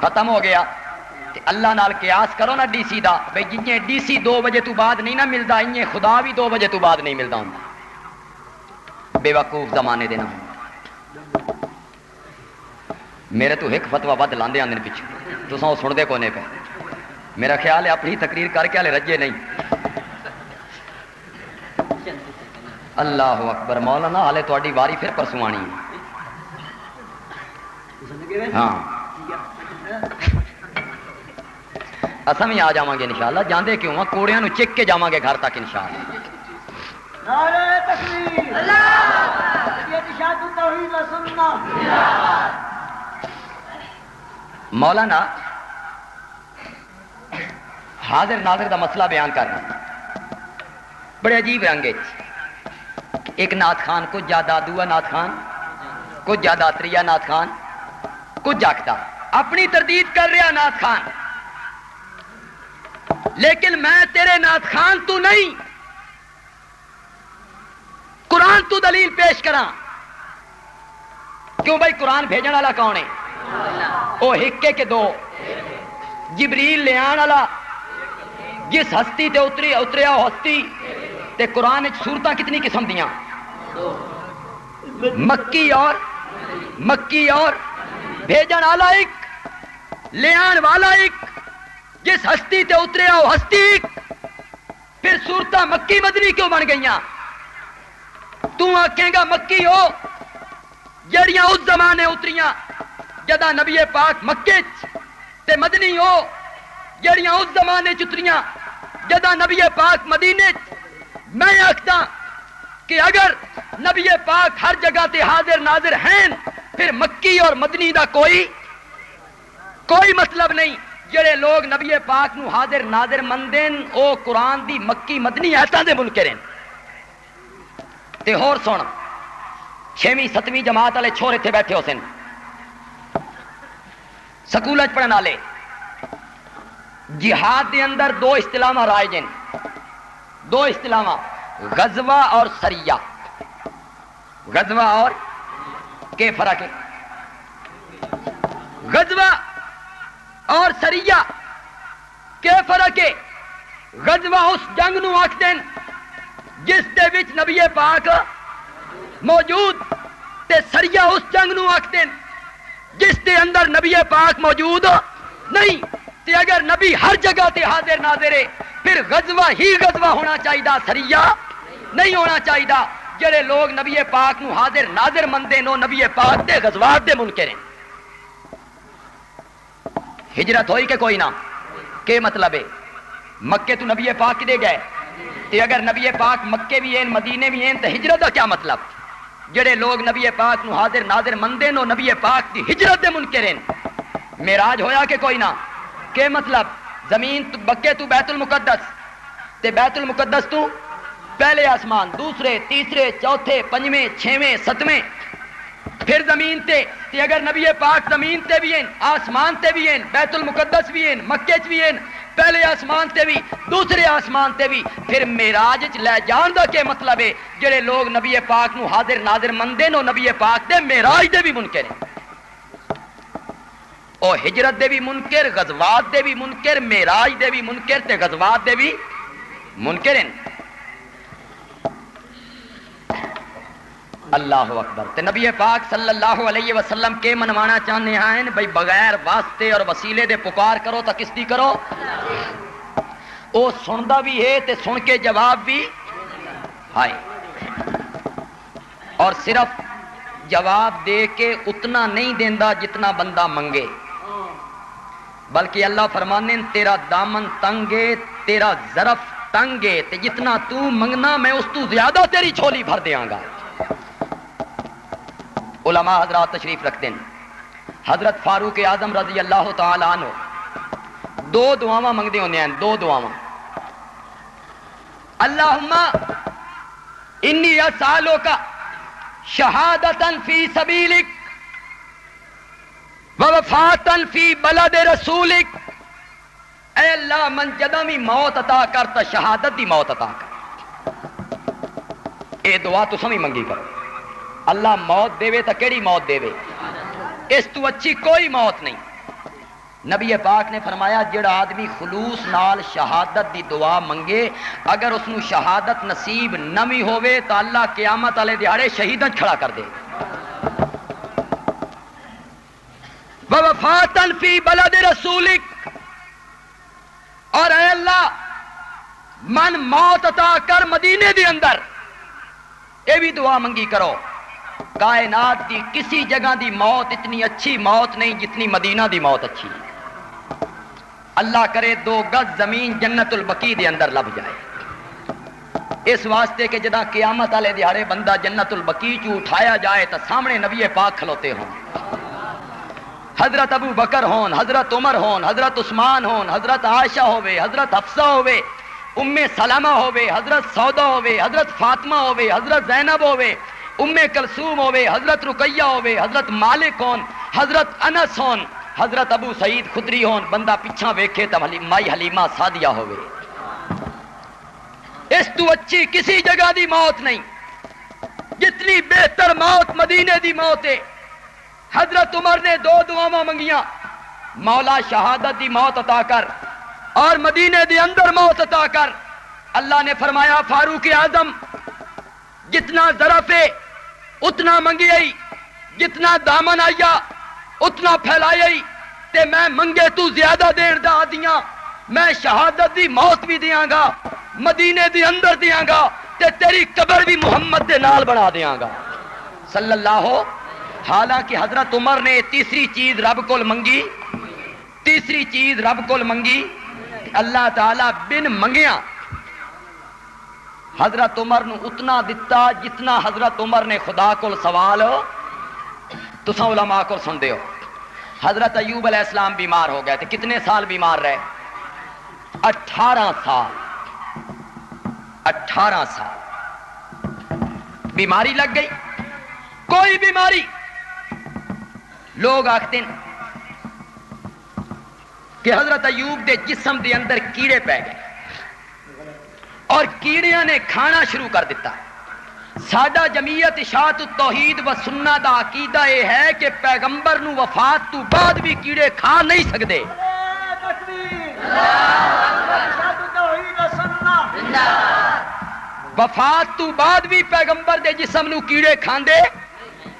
ختم ہو گیا۔ تے اللہ نال قیاس کرو نا ڈی سی دا، بھئی جنہیں ڈی سی 2 بجے تو بعد نہیں نہ ملدا، انہیں خدا بھی 2 بجے تو بعد نہیں ملدا ہوں۔ بے وقوف زمانے دینا ہوں۔ میرے تو ایک فتوہ ود لاندے آندے پیچھے، تساں سن دے کونے پہ، میرا خیال ہے اپنی تقریر کر کے ہلے رجے نہیں۔ اللہ اکبر، مولانا ہالے تہاڈی واری پھر پرسوں آنی ہے۔ ہاں اساں بھی آ جاواں گے انشاءاللہ، جاندے کیوں ہاں، کوڑیاں نو چک کے جاواں گے گھر تک انشاءاللہ۔ نعرہ تکبیر، اللہ ارشاد توحید و سنت۔ مولانا حاضر ناظر دا مسئلہ بیان کر رہا ہوں بڑے عجیب رنگے، ایک نعت خان کچھ جادا دوا نعت خان، کچھ جادا تریا نعت خان، کچھ جاگتا اپنی تردید کر رہا نعت خان، لیکن میں تیرے نعت خان تو نہیں، قرآن تو دلیل پیش کراں۔ کیوں بھائی؟ قرآن بھیجن والا کون ہے؟ او ہکے کے دو، جبریل لے آن والا، جس ہستی تے اتریا وہ ہستی، تے قرآن سورتاں کتنی قسم دیاں؟ مکی اور بھیجن والا ایک، لے آن والا ایک، جس ہستی تے اتریا وہ ہستی ایک۔ پھر سورتاں مکی مدنی کیوں بن گئیاں؟ تو آکھیں گا مکی ہو جڑیاں اس زمانے اتریاں جدا نبی پاک مکے تے مدنی ہو جڑیاں اس زمانے چتریاں جدا نبی پاک مدینے۔ میں آکھتا کہ اگر نبی پاک ہر جگہ تے حاضر ناظر ہیں، پھر مکی اور مدنی دا کوئی مطلب نہیں۔ جڑے لوگ نبی پاک نو حاضر ناظر مندین او قرآن دی مکی مدنی ایتاں دے منکر ہیں۔ تے ہور سن، 6ویں 7ویں جماعت والے چھوڑ اتنے بیٹھے ہو سن، سکول پڑھن والے، جہاد دے اندر 2 اصطلاحاں رائج ہیں، 2 اصطلاحاں، غزوہ اور سریہ۔ غزوہ اور کے فرق ہے؟ غزوہ اور سریہ کے فرق ہے؟ غزوہ اس جنگ نو آکھدے ہیں جس دے وچ نبی پاک موجود، تے سریہ اس جنگ نو آکھدے ہیں جس دے اندر نبی پاک موجود نہیں۔ تے اگر نبی ہر جگہ تے حاضر ناظر ہے، پھر غزوہ ہی غزوہ ہونا چاہیے، سریہ نہیں ہونا چاہیے۔ جڑے لوگ نبی پاک نو حاضر ناظر مندے نو نبی پاک دے غزوات دے منکر ہیں۔ ہجرت ہوئی کہ کوئی نہ؟ کہ مطلب ہے؟ مکے تو نبی پاک دے گئے، تے اگر نبی پاک مکے بھی ہیں مدینے بھی ہیں تو ہجرت کا کیا مطلب؟ جڑے لوگ نبی پاک نو حاضر ناظر مندے نو نبی پاک دی ہجرت دے منکر ہیں۔ معراج ہویا کہ کوئی نہ؟ کہ مطلب؟ زمین تو مکے تو بیت المقدس، تے بیت المقدس تو پہلے آسمان، دوسرے، تیسرے، چوتھے، 5ویں، 6ویں، 7ویں، پھر زمین تے اگر نبی پاک زمین تے بھی ہیں، آسمان تے بھی ہیں، بیت المقدس بھی ہیں، مکے چ بھی ہیں، پہلے آسمان تے بھی، دوسرے آسمان تے بھی، پھر معراج چ لے جان دا کیا مطلب ہے؟ جڑے لوگ نبی پاک نو حاضر ناظر مندے نو نبی پاک دے معراج دے بھی منکر ہیں۔ او ہجرت دے بھی منکر، غزوات دے بھی منکر، معراج دے بھی منکر تے غزوات دے بھی منکر ہیں۔ اللہ اکبر. تے نبی پاک صلی اللہ علیہ وسلم کے منوانا چاہنے ہیں بھئی بغیر واسطے اور وسیلے دے پکار کرو تو کس دی کرو. او سندا بھی ہے تے سن کے جواب بھی ہائے، اور صرف جواب دے کے اتنا نہیں دیندا جتنا بندہ منگے، بلکہ اللہ فرمانے تیرا دامن تنگ ہے، تیرا ظرف تنگ ہے، تے جتنا تو منگنا میں اس تو زیادہ تیری جھولی بھر دیاں گا. علماء حضرات تشریف رکھتے ہیں. حضرت فاروق اعظم رضی اللہ تعالی عنہ دو دعاواں منگدے ہوندے ہیں، دو دعاواں. اللہم انی اسالک شہادتا فی سبیلک ووفاتا فی بلد رسولک. اے اللہ من جدوں بھی موت عطا کر تا شہادت دی موت عطا کر. اے دعا تساں بھی منگی کرو. اللہ موت دے تا کیڑی موت دے، اس تو اچھی کوئی موت نہیں. نبی پاک نے فرمایا جڑا آدمی خلوص نال شہادت دی دعا منگے، اگر اس نو شہادت نصیب نہ بھی ہوئے تو اللہ قیامت والے دیہاڑے شہیداں کھڑا کر دے. ووفاتا فی بلد رسولک، اور اے اللہ من موت عطا کر مدینے دے اندر. یہ بھی دعا منگی کرو. کائنات دی کسی جگہ دی موت اتنی اچھی موت نہیں جتنی مدینہ دی موت اچھی. اللہ کرے 2 گز زمین جنت البقیع دے اندر لب جائے، اس واسطے کہ جدہ قیامت والے دیہاڑے بندہ جنت البقیع چوں اٹھایا جائے تو سامنے نبی پاک کھلوتے ہوں. حضرت ابو بکر ہون، حضرت عمر ہون، حضرت عثمان ہون، حضرت عائشہ ہوئے، حضرت حفصہ ہوئے، ام سلمہ ہوئے، حضرت سودا ہوئے، حضرت فاطمہ ہوئے، حضرت زینب ہوئے، ام کلثوم ہوئے، حضرت رقیہ ہوئے، حضرت مالک ہون، حضرت انس ہون، حضرت ابو سعید خدری ہون. بندہ پیچھا ویکھے تو مائی حلیمہ سعدیہ ہوئے. اس تو اچھی کسی جگہ دی موت نہیں. جتنی بہتر موت مدینے دی موت ہے. حضرت عمر نے 2 دعاواں منگیاں، مولا شہادت دی موت عطا کر اور مدینے دی اندر موت عطا کر. اللہ نے فرمایا فاروق اعظم جتنا ظرف ہے اتنا منگی آئی، جتنا دامن آیا اتنا پھیلائی، تے میں منگے تو زیادہ دیر دا دیاں. میں شہادت دی موت بھی دیاں گا، مدینے دی اندر دیاں گا، تے تیری قبر بھی محمد دے نال بنا دیاں گا صلی اللہ. حالانکہ حضرت عمر نے تیسری چیز رب کول منگی، تیسری چیز رب کول منگی، اللہ تعالی بن منگیاں حضرت عمر نو اتنا دتا جتنا حضرت عمر نے خدا کول سوال. تساں علماء کو سن دیو. حضرت ایوب علیہ السلام بیمار ہو گئے تھے. کتنے سال بیمار رہے؟ 18 سال. 18 سال بیماری لگ گئی. کوئی بیماری، لوگ آکھتے ہیں کہ حضرت ایوب دے جسم دے اندر کیڑے پہ گئے اور کیڑیاں نے کھانا شروع کر دیتا. ساڈا جمعیت اشاعت التوحید و سنہ دا عقیدہ یہ ہے کہ پیغمبر نو وفات تو بعد بھی کیڑے کھا نہیں سکتے. وفات تو بعد بھی پیغمبر دے جسم نو کیڑے کھاندے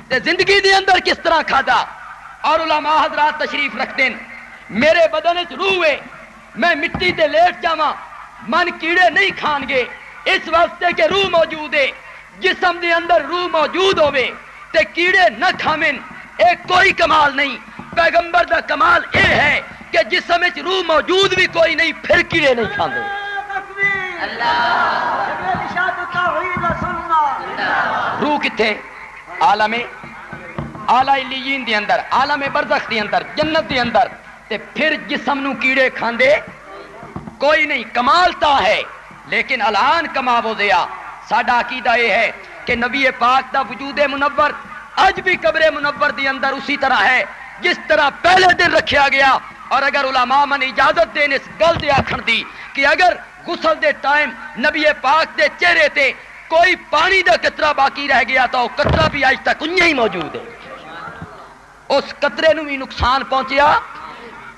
تے زندگی دے اندر کس طرح کھادا. اور علماء حضرات تشریف رکھتے ہیں میرے بدن وچ روح ہے، میں مٹی تے لیٹ جاواں من کیڑے نہیں کھان گے، اس واسطے کہ روح موجود ہے. جسم دے اندر روح موجود ہوئے تے کیڑے نہ کھامن، ایک کوئی کمال نہیں. پیغمبر دا کمال اے ہے کہ جسم وچ روح موجود بھی کوئی نہیں پھر کیڑے نہیں کھاندے. روح کتھے؟ عالم اعلی علیین دے اندر، عالم برزخ دے اندر، جنت دے اندر. تے پھر جسم نو کیڑے کھاندے کوئی نہیں. کمال تا ہے لیکن الان کماو دیا. ساڈا عقیدہ یہ ہے کہ نبی پاک دا وجود منور اج بھی قبر منور دی اندر اسی طرح ہے جس طرح پہلے دن رکھیا گیا. اور اگر علماء من اجازت دین اس گل دے آکھن دی کہ اگر غسل دے ٹائم نبی پاک دے چہرے تے کوئی پانی دا قطرہ باقی رہ گیا تو قطرہ بھی آج تک انہیں ہی موجود ہے. اس قطرے نو بھی نقصان پہنچیا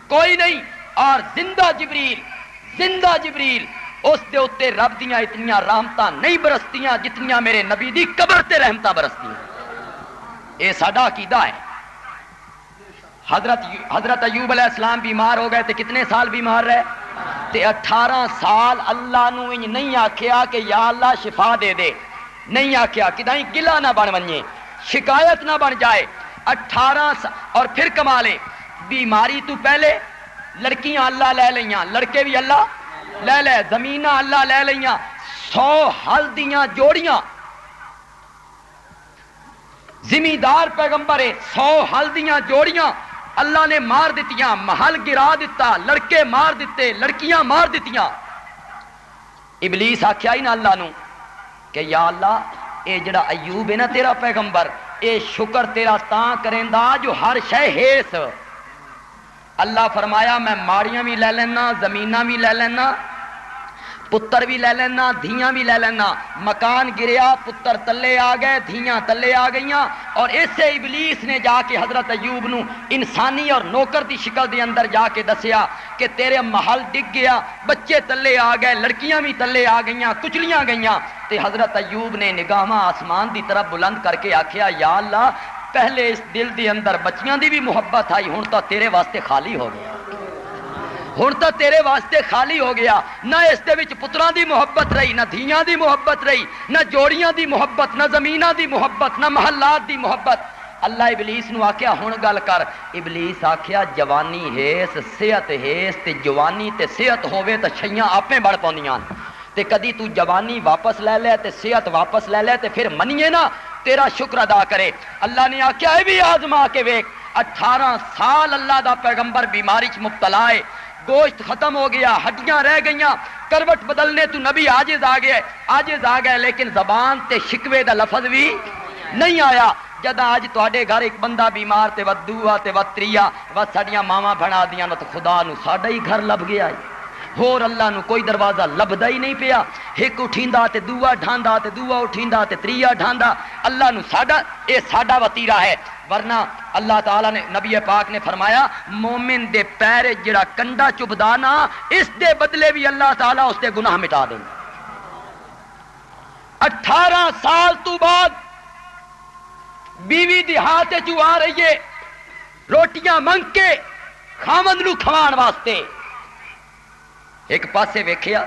کوئی نہیں. اور زندہ جبریل اس دے اتے رب دیاں اتنیاں رحمتاں نہیں برستیاں جتنیاں میرے نبی دی قبر تے رحمتاں برستیاں. اے ساڈا عقیدہ ہے. حضرت ایوب علیہ السلام بیمار ہو گئے تے کتنے سال بیمار رہے؟ تے 18 سال اللہ نو انج نہیں آکھیا کہ یا اللہ شفا دے دے، نہیں آکھیا کدائیں گلا نہ بن ونجے، شکایت نہ بن جائے. 18 سال. اور پھر کمالے بیماری تو پہلے لڑکیاں اللہ لے لیاں، لڑکے بھی اللہ لے لے، زمیناں اللہ لے لیاں، 100 ہل دیاں جوڑیاں. زمیندار پیغمبر 100 ہل دیاں جوڑیاں اللہ نے مار دتیاں، محل گرا دیتا، لڑکے مار دیتے، لڑکیاں مار دتیاں. ابلیس آکھیا ہی نا اللہ نو کہ یا اللہ اے جڑا ایوب ہے نا تیرا پیغمبر، اے شکر تیرا تاں کریندا جو ہر شے ہیس. اللہ فرمایا میں ماڑیاں بھی لے لینا، زمیناں بھی لے لینا، پتر بھی لے لینا، دھیاں بھی لے لینا. مکان گریا، پتر تلے آ گئے، دھیاں تلے آ گئیاں. اور اسے ابلیس نے جا کے حضرت ایوب نو انسانی اور نوکر دی شکل دے اندر جا کے دسیا کہ تیرے محل ڈگ گیا، بچے تلے آ گئے، لڑکیاں بھی تلے آ گئیاں، کچلیاں گئیاں. تے حضرت ایوب نے نگاہاں آسمان دی طرف بلند کر کے آکھیا یا اللہ پہلے اس دل دے اندر بچیاں دی بھی محبت آئی، ہن تو تیرے واسطے خالی ہو گیا، ہن تو تیرے واسطے خالی ہو گیا. نہ اس دے وچ پتراں دی محبت رہی، نہ دھیاں دی محبت رہی، نہ جوڑیاں دی محبت، نہ زمیناں دی محبت، نہ محلات دی محبت. اللہ ابلیس نو آکھیا ہن گل کر. ابلیس آکھیا جوانی ہیس، صحت ہیس، تے جوانی تے صحت ہووے تے چھیاں آپے بڑھ پوندیاں. تے کدی تو جوانی واپس لے لے تے صحت واپس لے لے تے پھر منیے نا تیرا شکر ادا کرے. اللہ نے آکھیا اے بھی آزما کے ویکھ. 18 سال اللہ دا پیغمبر بیماری چ مبتلا ہے، گوشت ختم ہو گیا، ہڈیاں رہ گئیاں، کروٹ بدلنے تو نبی عاجز آ گئے، لیکن زبان تے شکوے دا لفظ بھی نہیں آیا. جدا اج تواڈے گھر ایک بندہ بیمار تے ود دوਆ تے ود تریا ود ساڈیاں ماواں بنا دیاں تے خدا نو ساڈا ہی گھر لب گیا ہے. ہور اللہ نو کوئی دروازہ لبدا ہی نہیں پیا. ایک اٹھیندا تے دوਆ ڈھاندا تے دوا اٹھیندا تے تریا ڈھاندا. اللہ نو ساڈا اے ساڈا وتیرا ہے. ورنہ اللہ تعالیٰ نے نبی پاک نے فرمایا مومن دے پیر جڑا کنڈا چبدا نا اس دے بدلے بھی اللہ تعالیٰ اس دے گناہ مٹا دیں. 18 سال تو بعد بیوی دیہات چ آ رہی ہے روٹیاں منگ کے خاوند نو کھوان واسطے. ایک پاسے ویکھیا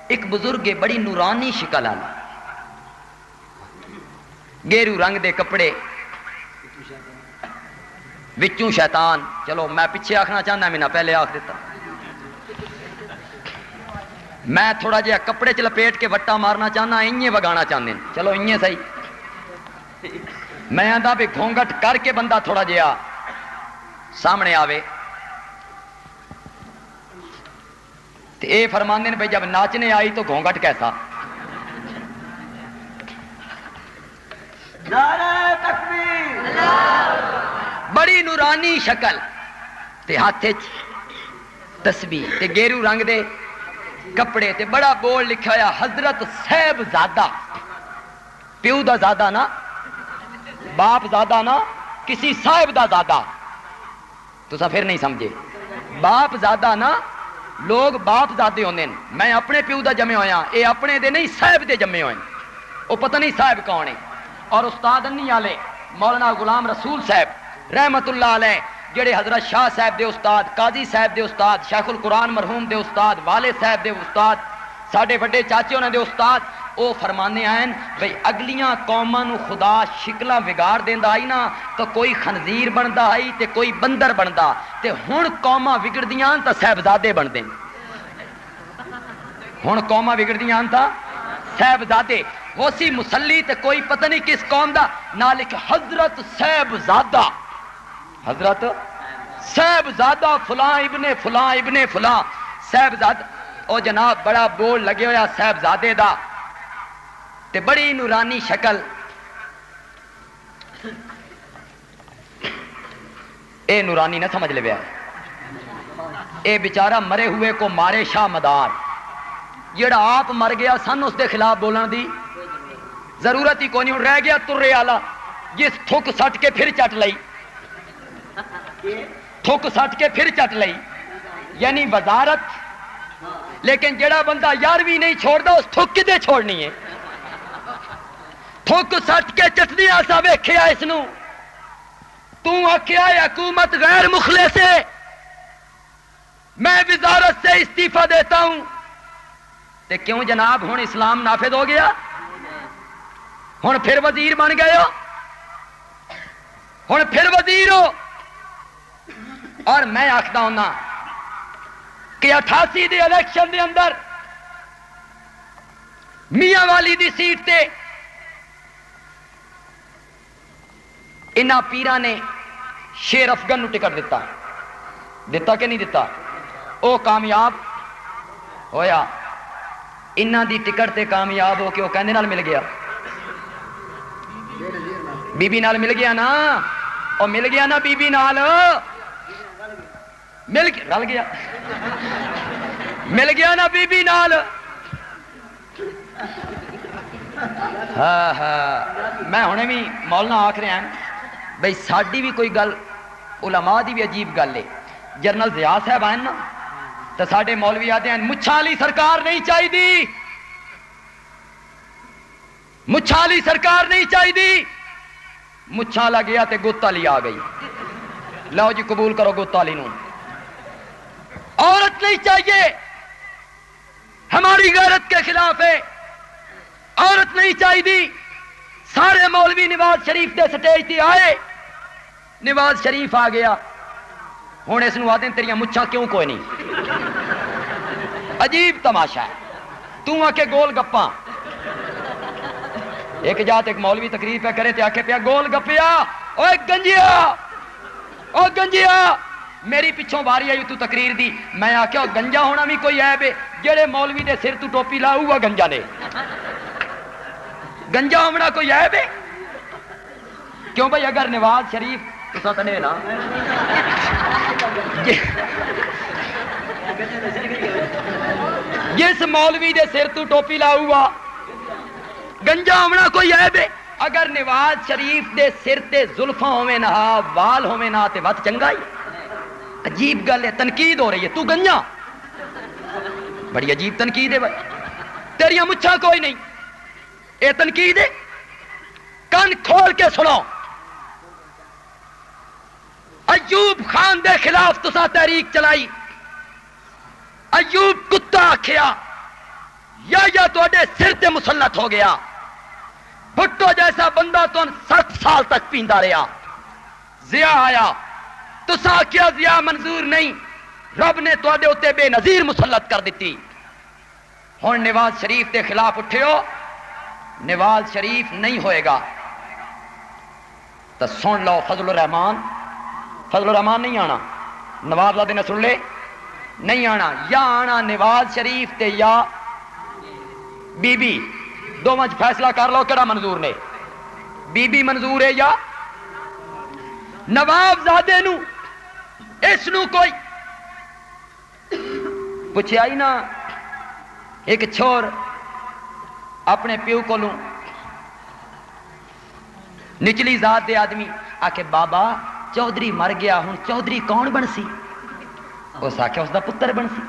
ایک بزرگ بڑی نورانی شکل والا، گیرو رنگ دے کپڑے، وچوں شیطان. چلو میں پیچھے آکھنا چاہنا، میں نہ پہلے آکھ دیتا. میں تھوڑا جہا کپڑے چ لپیٹ کے وٹا مارنا چاہنا، انہیں وگانا چاہتے ہیں. چلو انہیں صحیح. میں آندا بھی گھونگٹ کر کے بندہ تھوڑا جہا سامنے آوے. تے اے فرماندے نے بھئی جب ناچنے آئی تو گھونگٹ کیسا. نعرہ تکبیر، بڑی نورانی شکل تے ہاتھ تسبیح تے گیرو رنگ دے کپڑے تے بڑا بورڈ لکھا ہوا حضرت صاحب زادہ. پیو دا زادہ نا، باپ زادہ نا، کسی صاحب دا زادہ. تو پھر نہیں سمجھے. باپ زادہ نا، لوگ باپ زادے ہوندے ہیں. میں اپنے پیو دا جمے ہویا، اے اپنے دے نہیں صاحب دے جمے ہوئے. وہ پتہ نہیں صاحب کون ہے. اور استاد انی والے مولانا غلام رسول صاحب رحمت اللہ علیہ جڑے حضرت شاہ صاحب دے استاد، قاضی صاحب دے استاد، شیخ القرآن مرحوم دے استاد، والد صاحب دے استاد، ساڈے بڑے چاچے انہاں دے استاد، او فرمانے آئیں بھئی اگلیاں قوماں نو خدا شکلاں بگاڑ دیندا آئی نا تو کوئی خنزیر بندا آئی تے کوئی بندر بندا. تے ہن قوماں وگڑدیاں تا صاحبزادے بندے. ہن قوماں وگڑدیاں تا صاحبزادے. وہ سی مسلی تے کوئی پتہ نہیں کس قوم دا نہ لکھ حضرت صاحبزادہ، حضرت صاحبزادہ فلاں ابن فلاں ابن فلاں صاحبزادہ. او جناب بڑا بورڈ لگے ہویا صاحبزادے دا تے بڑی نورانی شکل. اے نورانی نہ سمجھ لے بیا. اے بیچارہ مرے ہوئے کو مارے شاہ مدار. جڑا آپ مر گیا سن اس دے خلاف بولن دی ضرورت ہی کوئی نہیں. رہ گیا ترے والا جس تھک سٹ کے پھر چٹ لئی، تھک سٹ کے پھر چٹ لئی. یعنی وزارت لیکن جڑا بندہ 11ویں نہیں چھوڑتا اس تھک کدے چھوڑنی ہے؟ تھک سٹ کے چٹنی آسا ویکھیا اس نو تو آکھیا حکومت غیر مخلص ہے، میں وزارت سے استعفی دیتا ہوں، تے کیوں جناب ہن اسلام نافذ ہو گیا؟ ہن پھر وزیر بن گئے ہو، ہن پھر وزیر ہو۔ اور میں آکھدا ہوں کہ 88 دے الیکشن دے اندر میاں والی دی سیٹ تے انہاں پیراں نے شیر افغن نو ٹکٹ دتا کہ نہیں دتا؟ او کامیاب ہویا، انہاں دی ٹکٹ تے کامیاب ہو کے وہ کہندے نال مل گیا، بی بی نال مل گیا نا، او مل گیا نا بی بی نال، رل گیا مل گیا نا بی بی نال۔ میں ہنے بھی مولانا آکھ رہا ہوں بھئی ساڈی بھی کوئی گل، علماء دی بھی عجیب گل ہے۔ جنرل ضیاء صاحب آئے نا تو ساڈے مولوی آتے ہیں مچھاں والی سرکار نہیں چاہیے، مچھاں والی سرکار نہیں چاہیے، مچھاں والا گیا تے گت والی آ گئی، لو جی قبول کرو گت والی نو۔ عورت نہیں چاہیے، ہماری غیرت کے خلاف ہے، عورت نہیں چاہیے۔ سارے مولوی نواز شریف کے سٹیج تے آئے، نواز شریف آ گیا، ہوں اس نو آدھے تیریاں مچھاں کیوں کوئی نہیں؟ عجیب تماشا ہے، تو آ کے گول گپاں۔ ایک جات ایک مولوی تقریر پہ کرے تے آکھے پیا گول گپیا، اوے گنجیا، او گنجیا، میری پچھوں باری آئی تو تقریر دی، میں آکھیا گنجا ہونا بھی کوئی عیب ہے؟ جڑے مولوی دے سر تو ٹوپی لا ہوا گنجا نے، گنجا ہونا کوئی عیب ہے؟ کیوں بھائی اگر نواز شریف تو تنے نا جس مولوی دے سر تو ٹوپی لا ہوا گنجا ہونا کوئی عیب ہے؟ اگر نواز شریف دے سر تے زلفاں ہوویں نہ وال ہوویں نہ تے وت چنگا ہی۔ عجیب گل ہے، تنقید ہو رہی ہے، تو گنجا، بڑی عجیب تنقید ہے بھائی، تیریاں مچھاں کوئی نہیں، اے تنقید ہے؟ کان کھول کے سنو، ایوب خان دے خلاف تسا تحریک چلائی، ایوب کتا آکھیا یا تواڈے سر تے مسلط ہو گیا، بھٹو جیسا بندہ تو 7 سال تک پیندا رہا، ضیاء آیا تسا کیا ضیاء منظور نہیں، رب نے تواڈے اوتے بے نظیر مسلط کر دیتی۔ ہن نواز شریف کے خلاف اٹھے ہو، نواز شریف نہیں ہوئے گا تو سن لو فضل الرحمان نہیں آنا، نواز لادے نے سن لے نہیں آنا، یا آنا نواز شریف تے یا بی بی، دو مجھ فیصلہ کر لو کہڑا منظور نے، بی بی منظور ہے یا نواب زادے نو؟ اس نو کوئی پوچھے آئی نا، ایک چھوڑ اپنے پیو کو لوں نچلی ذات دے آدمی آکے بابا چودھری مر گیا، ہوں چودھری کون بن سی؟ اس آکھیا اس دا پتر بن سی،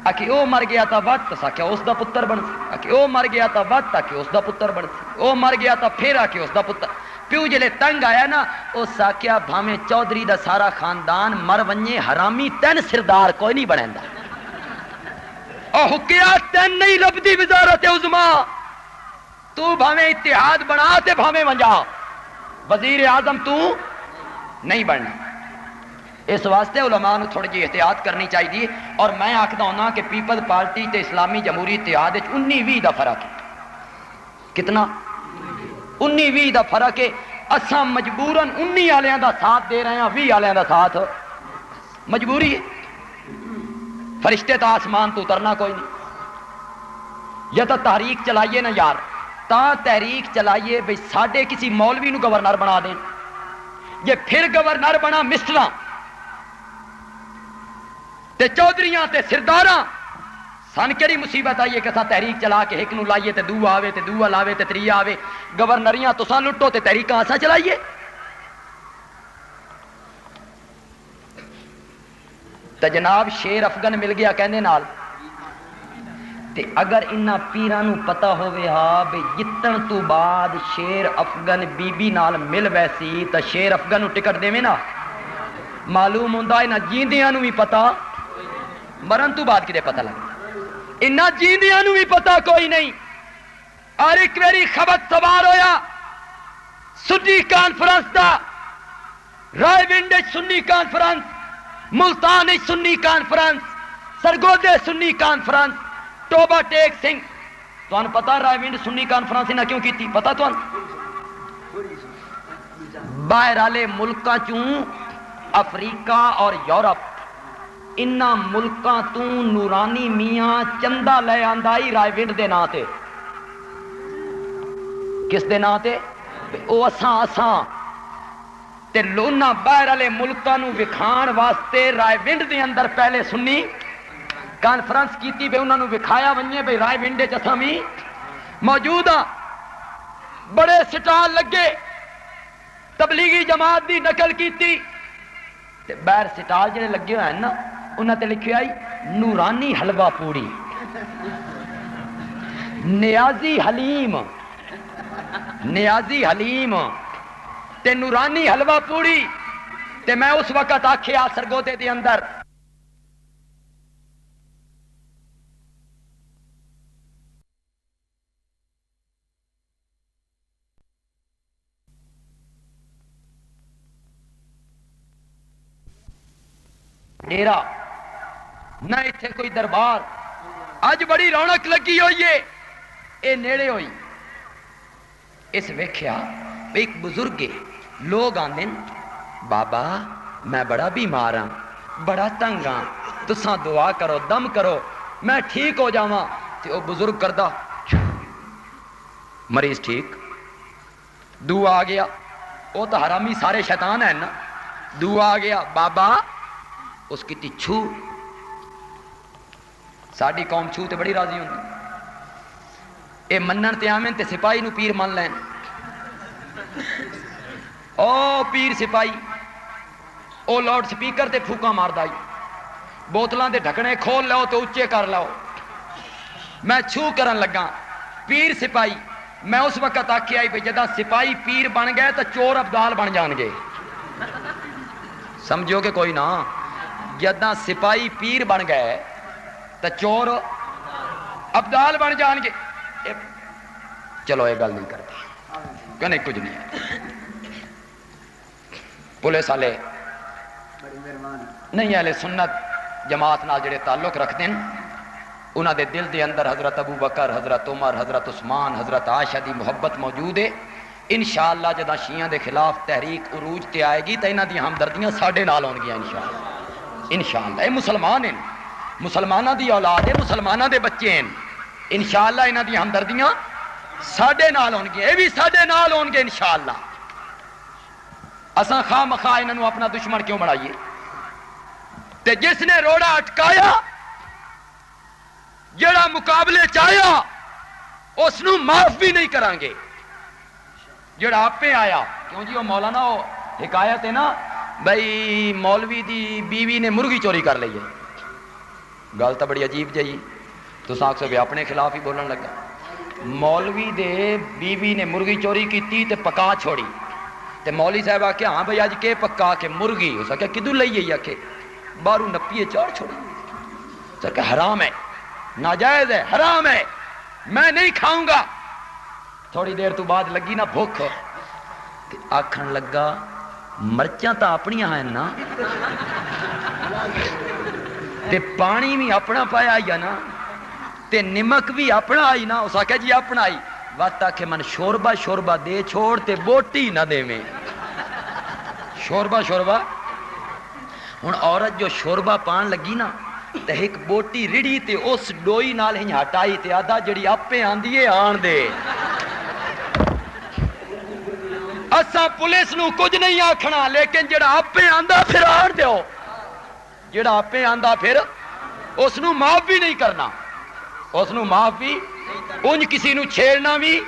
آکے او مر گیا تا وقت، اس آکھیا اس دا پتر بن سی، آکے او مر گیا تا وقت، آکے اس دا پتر بن سی، او مر گیا تا پھر آکے اس دا پتر۔ پیو جلے تنگ آیا نا، اس آکھیا بھاویں چودھری دا سارا خاندان مر ونجے، حرامی تین سردار کوئی نہیں بنیندا، او حکیا تین نہیں لبدی وزارت عظما، تو بھاویں اتحاد بنا تے بھاویں ونجا، وزیر اعظم تو نہیں بننا۔ اس واسطے علماء نے تھوڑی جی احتیاط کرنی چاہیے، اور میں آکھدا ہوں کہ پیپل پارٹی تے اسلامی جمہوری اتحاد 19-20 دا فرق ہے، کتنا 19-20 دا فرق ہے۔ اساں مجبوراً 19 والیاں دا ساتھ دے رہے ہیں، 20 والیاں دا ساتھ مجبوری ہے، فرشتے تا آسمان تو اترنا کوئی نہیں۔ یا تو تحریک چلائیے نا یار، تا تحریک چلائیے بھئی ساڈے کسی مولوی نو گورنر بنا دیں، یہ پھر گورنر بنا مسٹراں تے چودھریاں تے سرداراں، سن کیڑی مصیبت آئیے کہ تحریک چلا کے ایک نو لائیے تے دو آوے تے دو لاوے تے تری آوے، گورنریاں تساں لٹو تے تحریکاں اساں چلائیے۔ تے جناب شیر افغن مل گیا کہنے نال، تے اگر انہاں پیراں نوں پتہ ہووے ہا بے جتن تو بعد شیر افغان بی بی نال مل ویسی تے شیر افغان نوں ٹکٹ دیویں نا، معلوم ہوندا انہاں جیندیاں نوں بھی پتہ مرن تو بعد کدے پتہ لگ انہاں جیندیاں نوں بھی پتہ کوئی نہیں۔ اور ایک ویری خبر سوار ہویا سنی کانفرنس دا، رائے ونڈ سنی کانفرنس، ملتان سنی کانفرنس، سرگودے سنی کانفرنس، ٹوبہ ٹیک سنگھ تو پتا رائے ونڈ سنی کانفرنس انہاں کیوں کیتی پتا تو باہر والے ملکاں چوں افریقہ اور یورپ انہاں ملکاں تو نورانی میاں چندہ لے آندائی رائے ونڈ دے نا تے، کس دے نا تے او اساں تے لونا باہر والے ملکاں نوں وکھان واسطے رائے ونڈ دے اندر پہلے سنی کانفرنس کیتی بے انہاں نوں وکھایا ونجے بے رائے ونڈ وچ اساں وی موجود ہاں، بڑے سٹال لگے، تبلیغی جماعت دی نقل کیتی تے باہر سٹال جڑے لگے ہوئے ہیں نا انہاں تے لکھیا آئی نورانی حلوہ پوڑی، نیازی حلیم، نیازی حلیم تے نورانی حلوہ پوڑی تے میں اس وقت آکھیا سرگودے دے اندر ڈیرا نہ ایتھے کوئی دربار، اج بڑی رونق لگی ہوئی ہے، اے نیڑے ہوئی اس ویکھیا ایک بزرگ لوگ آندے بابا میں بڑا بیمار ہاں، بڑا تنگ ہاں، تساں دعا کرو دم کرو میں ٹھیک ہو جاواں تے او بزرگ کردا مریض ٹھیک، دعا آ گیا، او تو حرامی سارے شیطان ہیں نا، دعا آ گیا بابا اس کی تی چھو، ساڈی قوم چھو تے بڑی راضی ہوندی، اے منن تے آمن تے سپاہی نو پیر من لین، او پیر سپاہی او لاؤڈ سپیکر تے پھوکا ماردائی، بوتلاں دے ڈھکنے کھول لو تو اچے کر لو، میں چھو کرن لگا پیر سپاہی، میں اس وقت آکھی آئی پہ جدہ سپاہی پیر بن گئے تو چور ابدال بن جان گے، سمجھو کہ کوئی نہ، جدہ سپاہی پیر بن گئے تو چور ابدال بن جان گے، چلو یہ گل نہیں کرتے کہنے کچھ نہیں ہے، پولیس والے نہیں اہل سنت جماعت نال جڑے تعلق رکھتے ہیں انہاں دے دل دے اندر حضرت ابو بکر، حضرت عمر، حضرت عثمان، حضرت عائشہ دی محبت موجود ہے، انشاءاللہ جدہ شیعہ دے خلاف تحریک عروج تے آئے گی تو انہاں دی ہمدردیاں ساڈے نال ہون گیاں انشاءاللہ، اے مسلمان ہیں، مسلمانہ دی اولاد ہے، مسلمانہ دے بچے ہیں، انشاءاللہ انہاں دی ہمدردیاں ساڈے نال ہون گے، اے بھی ساڈے نال ہون گے انشاءاللہ، اساں خواہ مخواہ انہاں نو اپنا دشمن کیوں بنائیے، تے جس نے روڑا اٹکایا جڑا مقابلے چاہیا اس نو معاف بھی نہیں کران گے، جڑا آپ پہ آیا کیوں جی وہ مولانا وہ حکایت ہے نا بھائی مولوی دی بیوی نے مرغی چوری کر لی ہے، گل تو بڑی عجیب جی، تو ساکھ سے اپنے خلاف ہی بولن لگا، مولوی دے بیوی نے مرغی چوری کی تے پکا چھوڑی، تے مولوی صاحب آکے ہاں بھائی آج کے پکا کے مرغی، اس آکے کدو لئی ہے آکے بارو نپیے چار چھوڑی، اس آکے حرام ہے، ناجائز ہے، حرام ہے، میں نہیں کھاؤں گا، تھوڑی دیر تو بعد لگی نا بھوک، آکھن لگا مرچاں تا اپنی ہیں نا تے پانی بھی اپنا پایا یا نا تے نمک بھی اپنا آئی نا، اس آکھے جی اپنا آئی، وقت آکھے من شوربہ دے چھوڑ تے بوٹی نہ دے میں، شوربہ ہن عورت جو شوربہ پان لگی نا تے ایک بوٹی رڑی تے اس ڈوئی نال ہی ہٹائی تے آدھا جڑی آپے آندھی ہے آن دے، اساں پولیس نو کچھ نہیں آکھنا، لیکن جڑا آپے آندھا پھر آن دیو، جڑا آپے آندھا پھر اس نو معاف بھی نہیں کرنا، اس نو معاف بھی انج کسی نو چھیڑنا بھی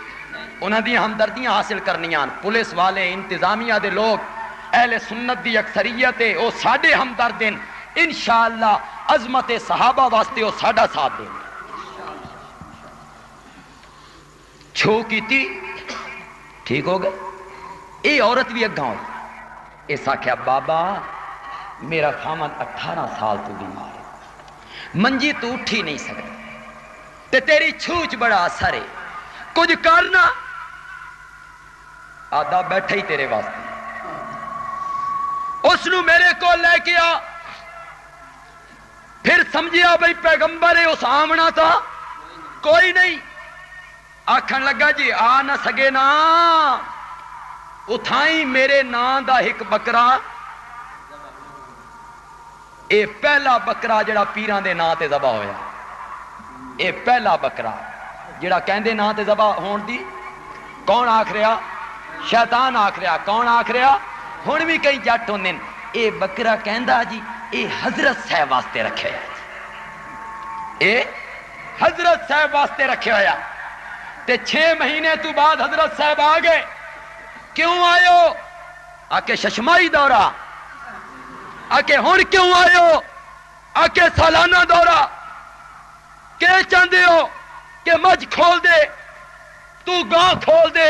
انہاں دی ہمدردیاں حاصل کرنیاں، پولیس والے انتظامیہ دے لوگ اہل سنت دی اکثریت ہے، او ساڈے ہمدرد ہیں، انشاءاللہ عظمت صحابہ واسطے او ساڈا ساتھ دیں، چھو کی تھی ٹھیک ہو گئے. یہ عورت بھی اگاں ہوئی. اس آخیا بابا میرا خامد 18 سال تو بیمار ہے, منجی تو اٹھ ہی نہیں سکتا, تے تیری چھوچ بڑا اثر ہے, کچھ کرنا. آدھا بیٹھا ہی تیرے واسطے. اس نو میرے کو لے کے آ. پھر سمجھیا بھئی پیغمبر ہے, اس آمنا تھا کوئی نہیں. آکھن لگا جی آ نہ سگے نا, اتھائیں میرے نام دا ایک بکرا. اے پہلا بکرا جڑا پیران دے نام تے ذبح ہویا, اے پہلا بکرا جڑا کہندے نام تے ذبح ہون دی کون آکھ رہا؟ شیطان آکھ رہا. کون آکھ رہا؟ ہن بھی کئی جٹ ہوندے. اے بکرا کہندا جی اے حضرت صاحب واسطے رکھے ہویا, اے حضرت صاحب واسطے رکھے ہویا. تے 6 مہینے تو بعد حضرت صاحب آ گئے. کیوں آئے ہو؟ آکے ششمائی دورہ. آکے ہن کیوں آئے ہو؟ آکے سالانہ دورہ. کہ چاہتے ہو کہ مجھ کھول دے, تو گاں کھول دے,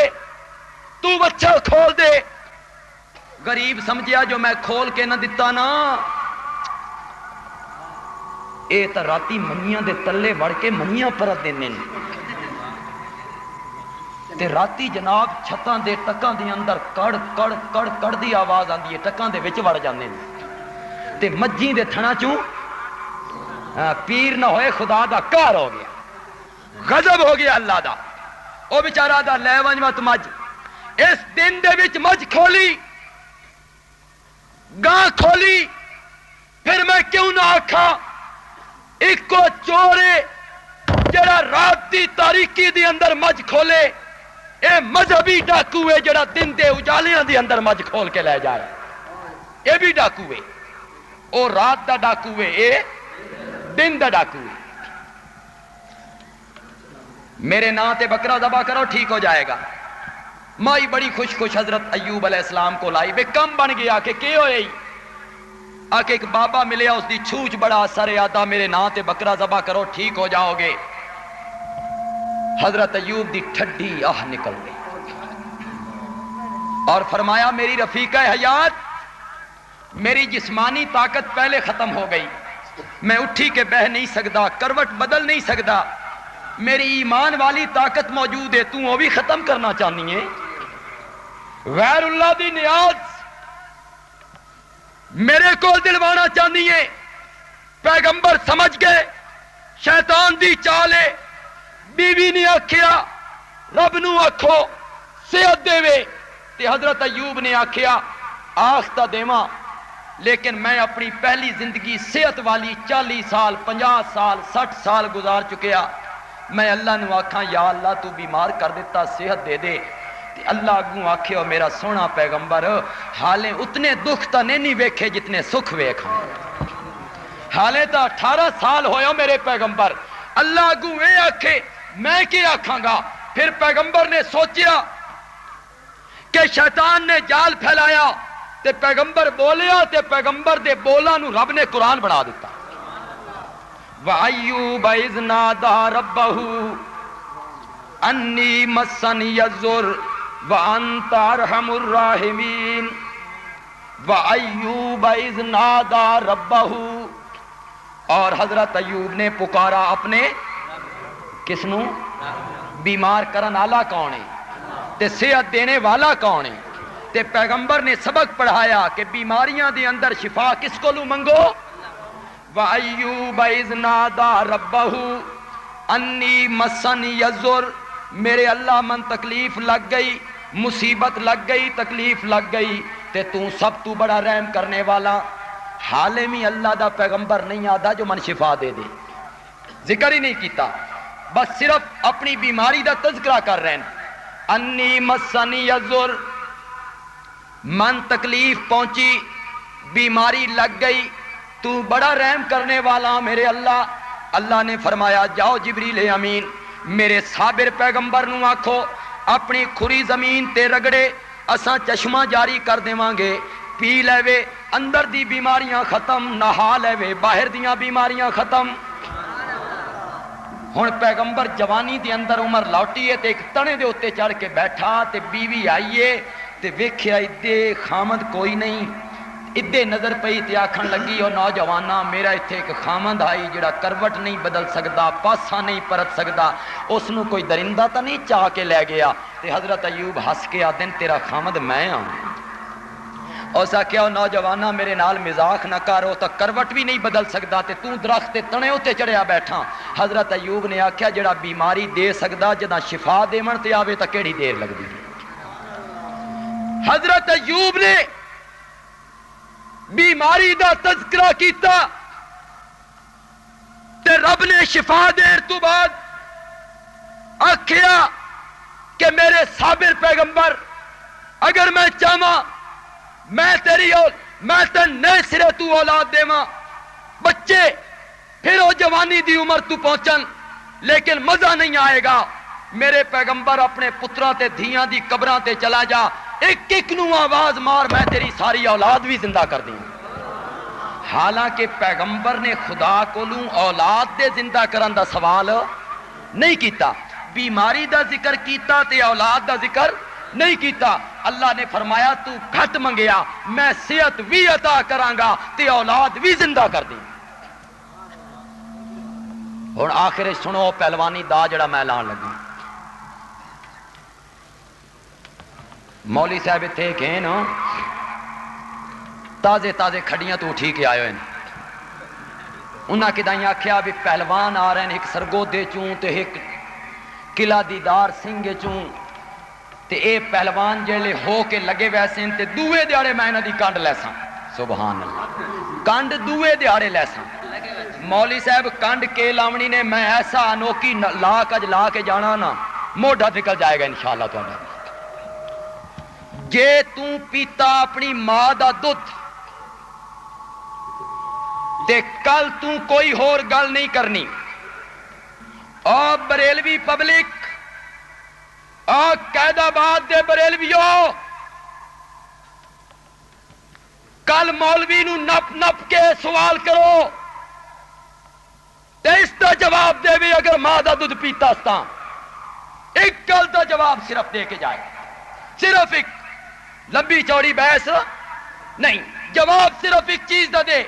تو بچہ کھول دے. غریب سمجھیا جو میں کھول کے نہ دیتا نا, اے تا راتی منیاں دے تلے وڑ کے منیاں پرت دینے تے راتی جناب چھتاں دے ٹکاں دے اندر کڑ کڑ کڑ کڑ دی آواز آندی ہے, ٹکاں دے وچ وڑ جاندے تے مجھیں دے تھنا چوں پیر نہ ہوئے خدا دا کار ہو گیا, غضب ہو گیا اللہ دا. او بیچارہ دا لے ونج مت مجھ. اس دن دے وچ مجھ کھولی, گاں کھولی. پھر میں کیوں نہ آکھا ایک کو چورے جڑا رات دی تاریکی دی اندر مجھ کھولے, اے مذہبی ڈاکو ہے جڑا دن دے اجالیاں دی اندر مجھ کھول کے لے جائے. اے بھی ڈاکو ہے, او رات دا ڈاکو ہے, اے دن دا ڈاکو ہے. میرے نام تے بکرا ذبح کرو ٹھیک ہو جائے گا. مائی بڑی خوش خوش حضرت ایوب علیہ السلام کو لائی. بے کم بن گیا کہ کیا ہوئی؟ آکے ایک بابا ملیا, اس دی چھوچ بڑا اثر ہے, آتا میرے نام تے بکرا ذبح کرو ٹھیک ہو جاؤ گے. حضرت ایوب دی ٹھڈی آہ نکل گئی اور فرمایا میری رفیقہ حیات, میری جسمانی طاقت پہلے ختم ہو گئی, میں اٹھی کے بہ نہیں سکتا, کروٹ بدل نہیں سکتا. میری ایمان والی طاقت موجود ہے, تو وہ بھی ختم کرنا چاہنی ہے. غیر اللہ دی نیاز میرے کو دلوانا چاہنی ہے. پیغمبر سمجھ گئے شیطان دی چالے. بیوی نے آکھیا رب نو آکھو صحت دے وے, تے حضرت ایوب نے آکھیا آختا دیواں, لیکن میں اپنی پہلی زندگی صحت والی 40 سال 50 سال 60 سال گزار چکیا. میں اللہ نو آکھاں یا اللہ تو بیمار کر دیتا, صحت دے دے. تے اللہ اگوں آکھے او میرا سونا پیغمبر, حالیں اتنے دکھ تا نہیں ویکھے جتنے سکھ ویکھاں. حالیں تا 18 سال ہوئے میرے پیغمبر. اللہ اگوں اے آکھے میں کیا آکھاں گا؟ پھر پیغمبر نے سوچیا کہ شیطان نے جال پھیلایا, تے پیغمبر بولیا, تے پیغمبر دے بولاں نو رب نے قرآن بنا دیتا. وَأَيُّوبَ إِذْ نَادَىٰ رَبَّهُ أَنِّي مَسَّنِيَ الضُّرُّ وَأَنْتَ أَرْحَمُ الرَّاحِمِينَ. وَأَيُّوبَ إِذْ نَادَىٰ رَبَّهُ, اور حضرت ایوب نے پکارا اپنے کس نو؟ بیمار کرن والا کون ہے تے صحت دینے والا کون ہے؟ تے پیغمبر نے سبق پڑھایا کہ بیماریاں دے اندر شفا کس کو لو منگو. وَأَيُّوبَ إِذْ نَادَىٰ رَبَّهُ أَنِّي مَسَّنِيَ الضُّرُّ, میرے اللہ من تکلیف لگ گئی, مصیبت لگ گئی, تکلیف لگ گئی, تے تو سب تو بڑا رحم کرنے والا. حالے میں اللہ دا پیغمبر نہیں آدھا جو من شفا دے دے, ذکر ہی نہیں کیتا, بس صرف اپنی بیماری دا تذکرہ کر رہے ہیں. انی مسنی الضر, من تکلیف پہنچی, بیماری لگ گئی, تو بڑا رحم کرنے والا میرے اللہ. اللہ نے فرمایا جاؤ جبریل امین میرے صابر پیغمبر نو آکھو اپنی کھری زمین تے رگڑے, اساں چشمہ جاری کر دیواں گے, پی لے وے, اندر دی بیماریاں ختم, نہا لے وے, باہر دیاں بیماریاں ختم. ہن پیغمبر جوانی دے اندر عمر لوٹی ہے تے ایک تنے دے اتنے چڑھ کے بیٹھا تے بیوی آئیے تے ویکھیا ادے خامد کوئی نہیں، ادے نظر پئی تے آکھن لگی او نوجوانا میرا اتنے ایک خامد آئی جڑا کروٹ نہیں بدل سکدا، پاسا نہیں پرت سکدا، اس نو کوئی درندہ تا نہیں چاہ کے لے گیا؟ تے حضرت ایوب ہس کے آدن تیرا خامد میں ہاں۔ اس آخیا نوجوانا میرے نال مزاق نہ کر، وہ تو کروٹ بھی نہیں بدل سکدا تے تو درخت تے تنے اتنے چڑھیا بیٹھا۔ حضرت ایوب نے آخیا جڑا بیماری دے سکدا جدا شفا دیون تے آوے تا کیڑی دیر لگدی۔ حضرت ایوب نے بیماری دا تذکرہ کیتا تے رب نے شفا دیر تو بعد آخیا کہ میرے صابر پیغمبر اگر میں چاہواں میں تے نئے سرے تو اولاد دیواں، بچے پھر وہ جوانی دی عمر تو پہنچن، لیکن مزہ نہیں آئے گا۔ میرے پیغمبر اپنے پتراں تے دھیاں دی قبراں تے چلا جا، ایک ایک نو آواز مار میں تیری ساری اولاد بھی زندہ کر دیں۔ حالانکہ پیغمبر نے خدا کولوں اولاد دے زندہ کرن دا سوال نہیں کیتا، بیماری دا ذکر کیتا تے اولاد دا ذکر نہیں کیتا۔ اللہ نے فرمایا تو گھٹ منگیا میں صحت بھی عطا کراں گا تے اولاد بھی زندہ کر دیں۔ ہن آخر سنو پہلوانی دا جڑا میں لان لگی۔ مولی صاحب اتنے گئے نا، تازے تازے کھڑیاں تو اٹھی کے آئے ہوئے، انہاں کدائیں آکھیا بھی پہلوان آ رہے ہیں، ایک سرگودے چوں تے ایک قلعہ دیدار سنگھ چوں، تے اے پہلوان جڑے ہو کے لگے ویسے تے دوے دیہاڑے میں انہاں دی کنڈ لیساں۔ سبحان اللہ، کنڈ دوے دیہاڑے لیساں۔ مولی صاحب کنڈ کے لاونی نے میں ایسا انوکھی لا کے جانا نا موڈا نکل جائے گا انشاءاللہ تہاڈا۔ جے تو پیتا اپنی ماں دا دودھ تے کل تو کوئی ہور گل نہیں کرنی۔ او بریلوی پبلک، او قائد آباد دے بریلویو، کل مولوی نو نپ نپ کے سوال کرو تے اس دا جواب دے بھی اگر ماں دا دودھ پیتا ستا، ایک گل دا جواب صرف دے کے جائے، صرف ایک، لمبی چوڑی بحث نہیں، جواب صرف ایک چیز دا دے،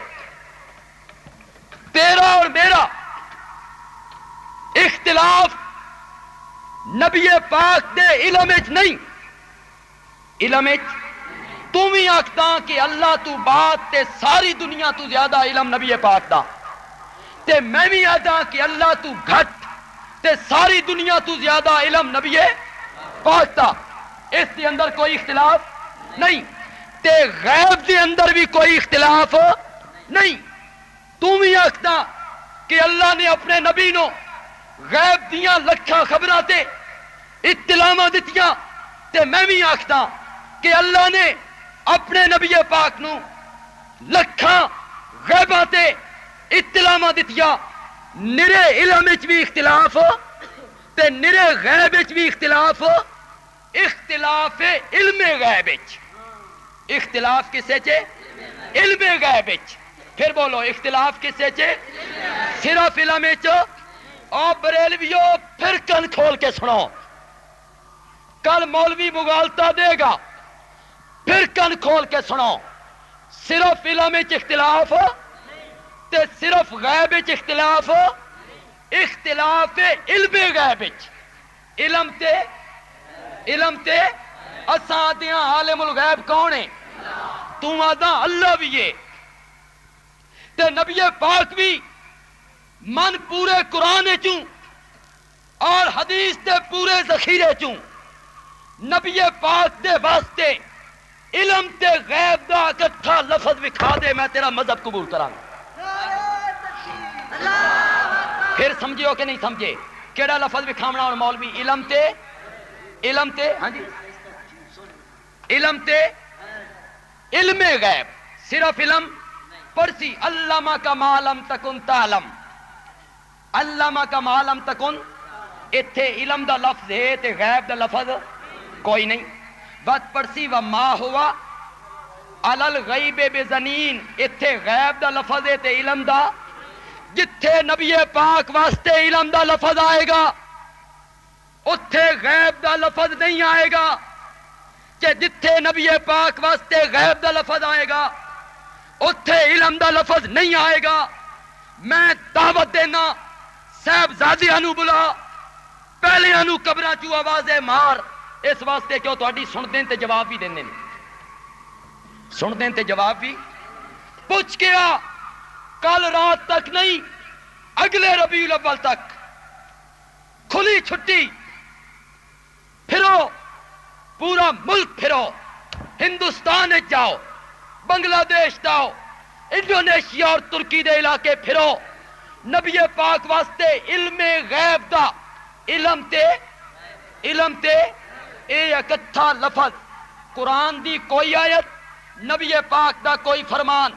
تیرا اور میرا اختلاف نبی پاک دے علم وچ نہیں، علم وچ تو بھی آکھتا کہ اللہ تو بات تے ساری دنیا تو زیادہ علم نبی پاک دا، تے میں بھی آتا کہ اللہ تو گھٹ تے ساری دنیا تو زیادہ علم نبی پاک دا، اس دے اندر کوئی اختلاف نہیں، تے غیب دے اندر بھی کوئی اختلاف نہیں۔ تو بھی آکھتا کہ اللہ نے اپنے نبی نو غیب دیاں لکھاں خبراں تے اطلاعاں دتیاں، تے میں بھی آکھتا کہ اللہ نے اپنے نبی پاک نو لکھاں غیباں تے اطلاعاں دتیاں۔ نرے علم وچ بھی اختلاف تے نرے غیب وچ بھی اختلاف، اختلاف علم غیب وچ، اختلاف کسے چے؟ علم غیب وچ۔ پھر بولو اختلاف کسے چے؟ صرف علم وچ۔ او بریلویو پھر کن کھول کے سنو، کل مولوی مغالطہ دے گا، پھر کن کھول کے سنو، صرف علم وچ اختلاف تے صرف غیب وچ اختلاف، اختلاف علم غیب وچ، علم تے اساں دیاں عالم الغیب کون ہے؟ تو آدھا اللہ بھی ہے تے نبی پاک بھی من پورے قرآن چوں اور حدیث دے پورے ذخیرے چوں نبی پاک دے واسطے علم تے غیب دا اکٹھا لفظ وکھا دے میں تیرا مذہب قبول کراں گا۔ پھر سمجھو کہ نہیں سمجھے؟ کیڑا لفظ وکھاونا اور مولوی؟ علم تے ہاں جی، علم تے علم غیب، صرف علم پرسی علامہ کا ما لم تکن تعلم، علامہ کا ما لم تکن، اتھے علم دا لفظ ہے تے غیب دا لفظ کوئی نہیں۔ بات پرسی و ما ہوا علی الغیب بزنین، اتھے غیب دا لفظ ہے تے علم دا، جتھے نبی پاک واسطے علم دا لفظ آئے گا اتھے غیب دا لفظ نہیں آئے گا، کہ جتھے نبی پاک واسطے غیب دا لفظ آئے گا اتھے علم دا لفظ نہیں آئے گا۔ میں دعوت دینا صاحبزادیاں نو بلا، پہلیاں نو قبراں چوں آوازیں مار، اس واسطے کیوں تہاڈی سن دین تے جواب بھی دیندے نے، سن دین تے جواب بھی پوچھ کے آ، کل رات تک نہیں اگلے ربیع الاول تک کھلی چھٹی، پھرو پورا ملک پھرو، ہندوستان جاؤ، بنگلہ دیش جاؤ، انڈونیشیا اور ترکی دے علاقے پھرو، نبی پاک واسطے علم غیب دا علم تے اے اکٹھا لفظ، قرآن دی کوئی آیت، نبی پاک دا کوئی فرمان،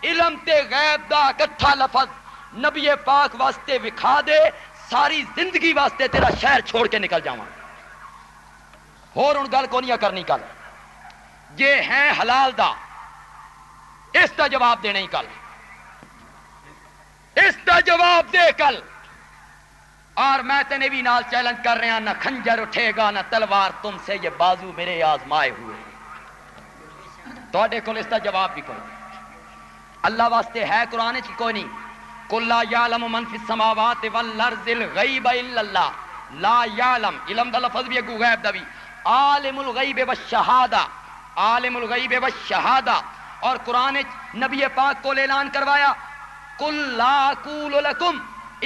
علم تے غیب دا اکٹھا لفظ نبی پاک واسطے وکھا دے، ساری زندگی واسطے تیرا شہر چھوڑ کے نکل جاواں۔ اور ان گل کو نہیں کرنی، کل یہ ہیں حلال دا، اس دا جواب دینا ہی کل، اس دا جواب دے کل۔ اور میں تینے بھی نال چیلنج کر رہا، نہ خنجر اٹھے گا نہ تلوار تم سے، یہ بازو میرے آزمائے ہوئے، تواڈے کول اس دا جواب بھی کوئی۔ اللہ واسطے ہے قرآن کی کوئی نہیں، قل لا یعلم من فی السماوات والارض الغیب الا اللہ، لا یعلم، علم دا لفظ بھی اگو غیب دا بھی، عالم الغیب والشہادہ، عالم الغیب والشہادہ۔ اور قرآن نبی پاک کو اعلان کروایا، قل لا اقول لکم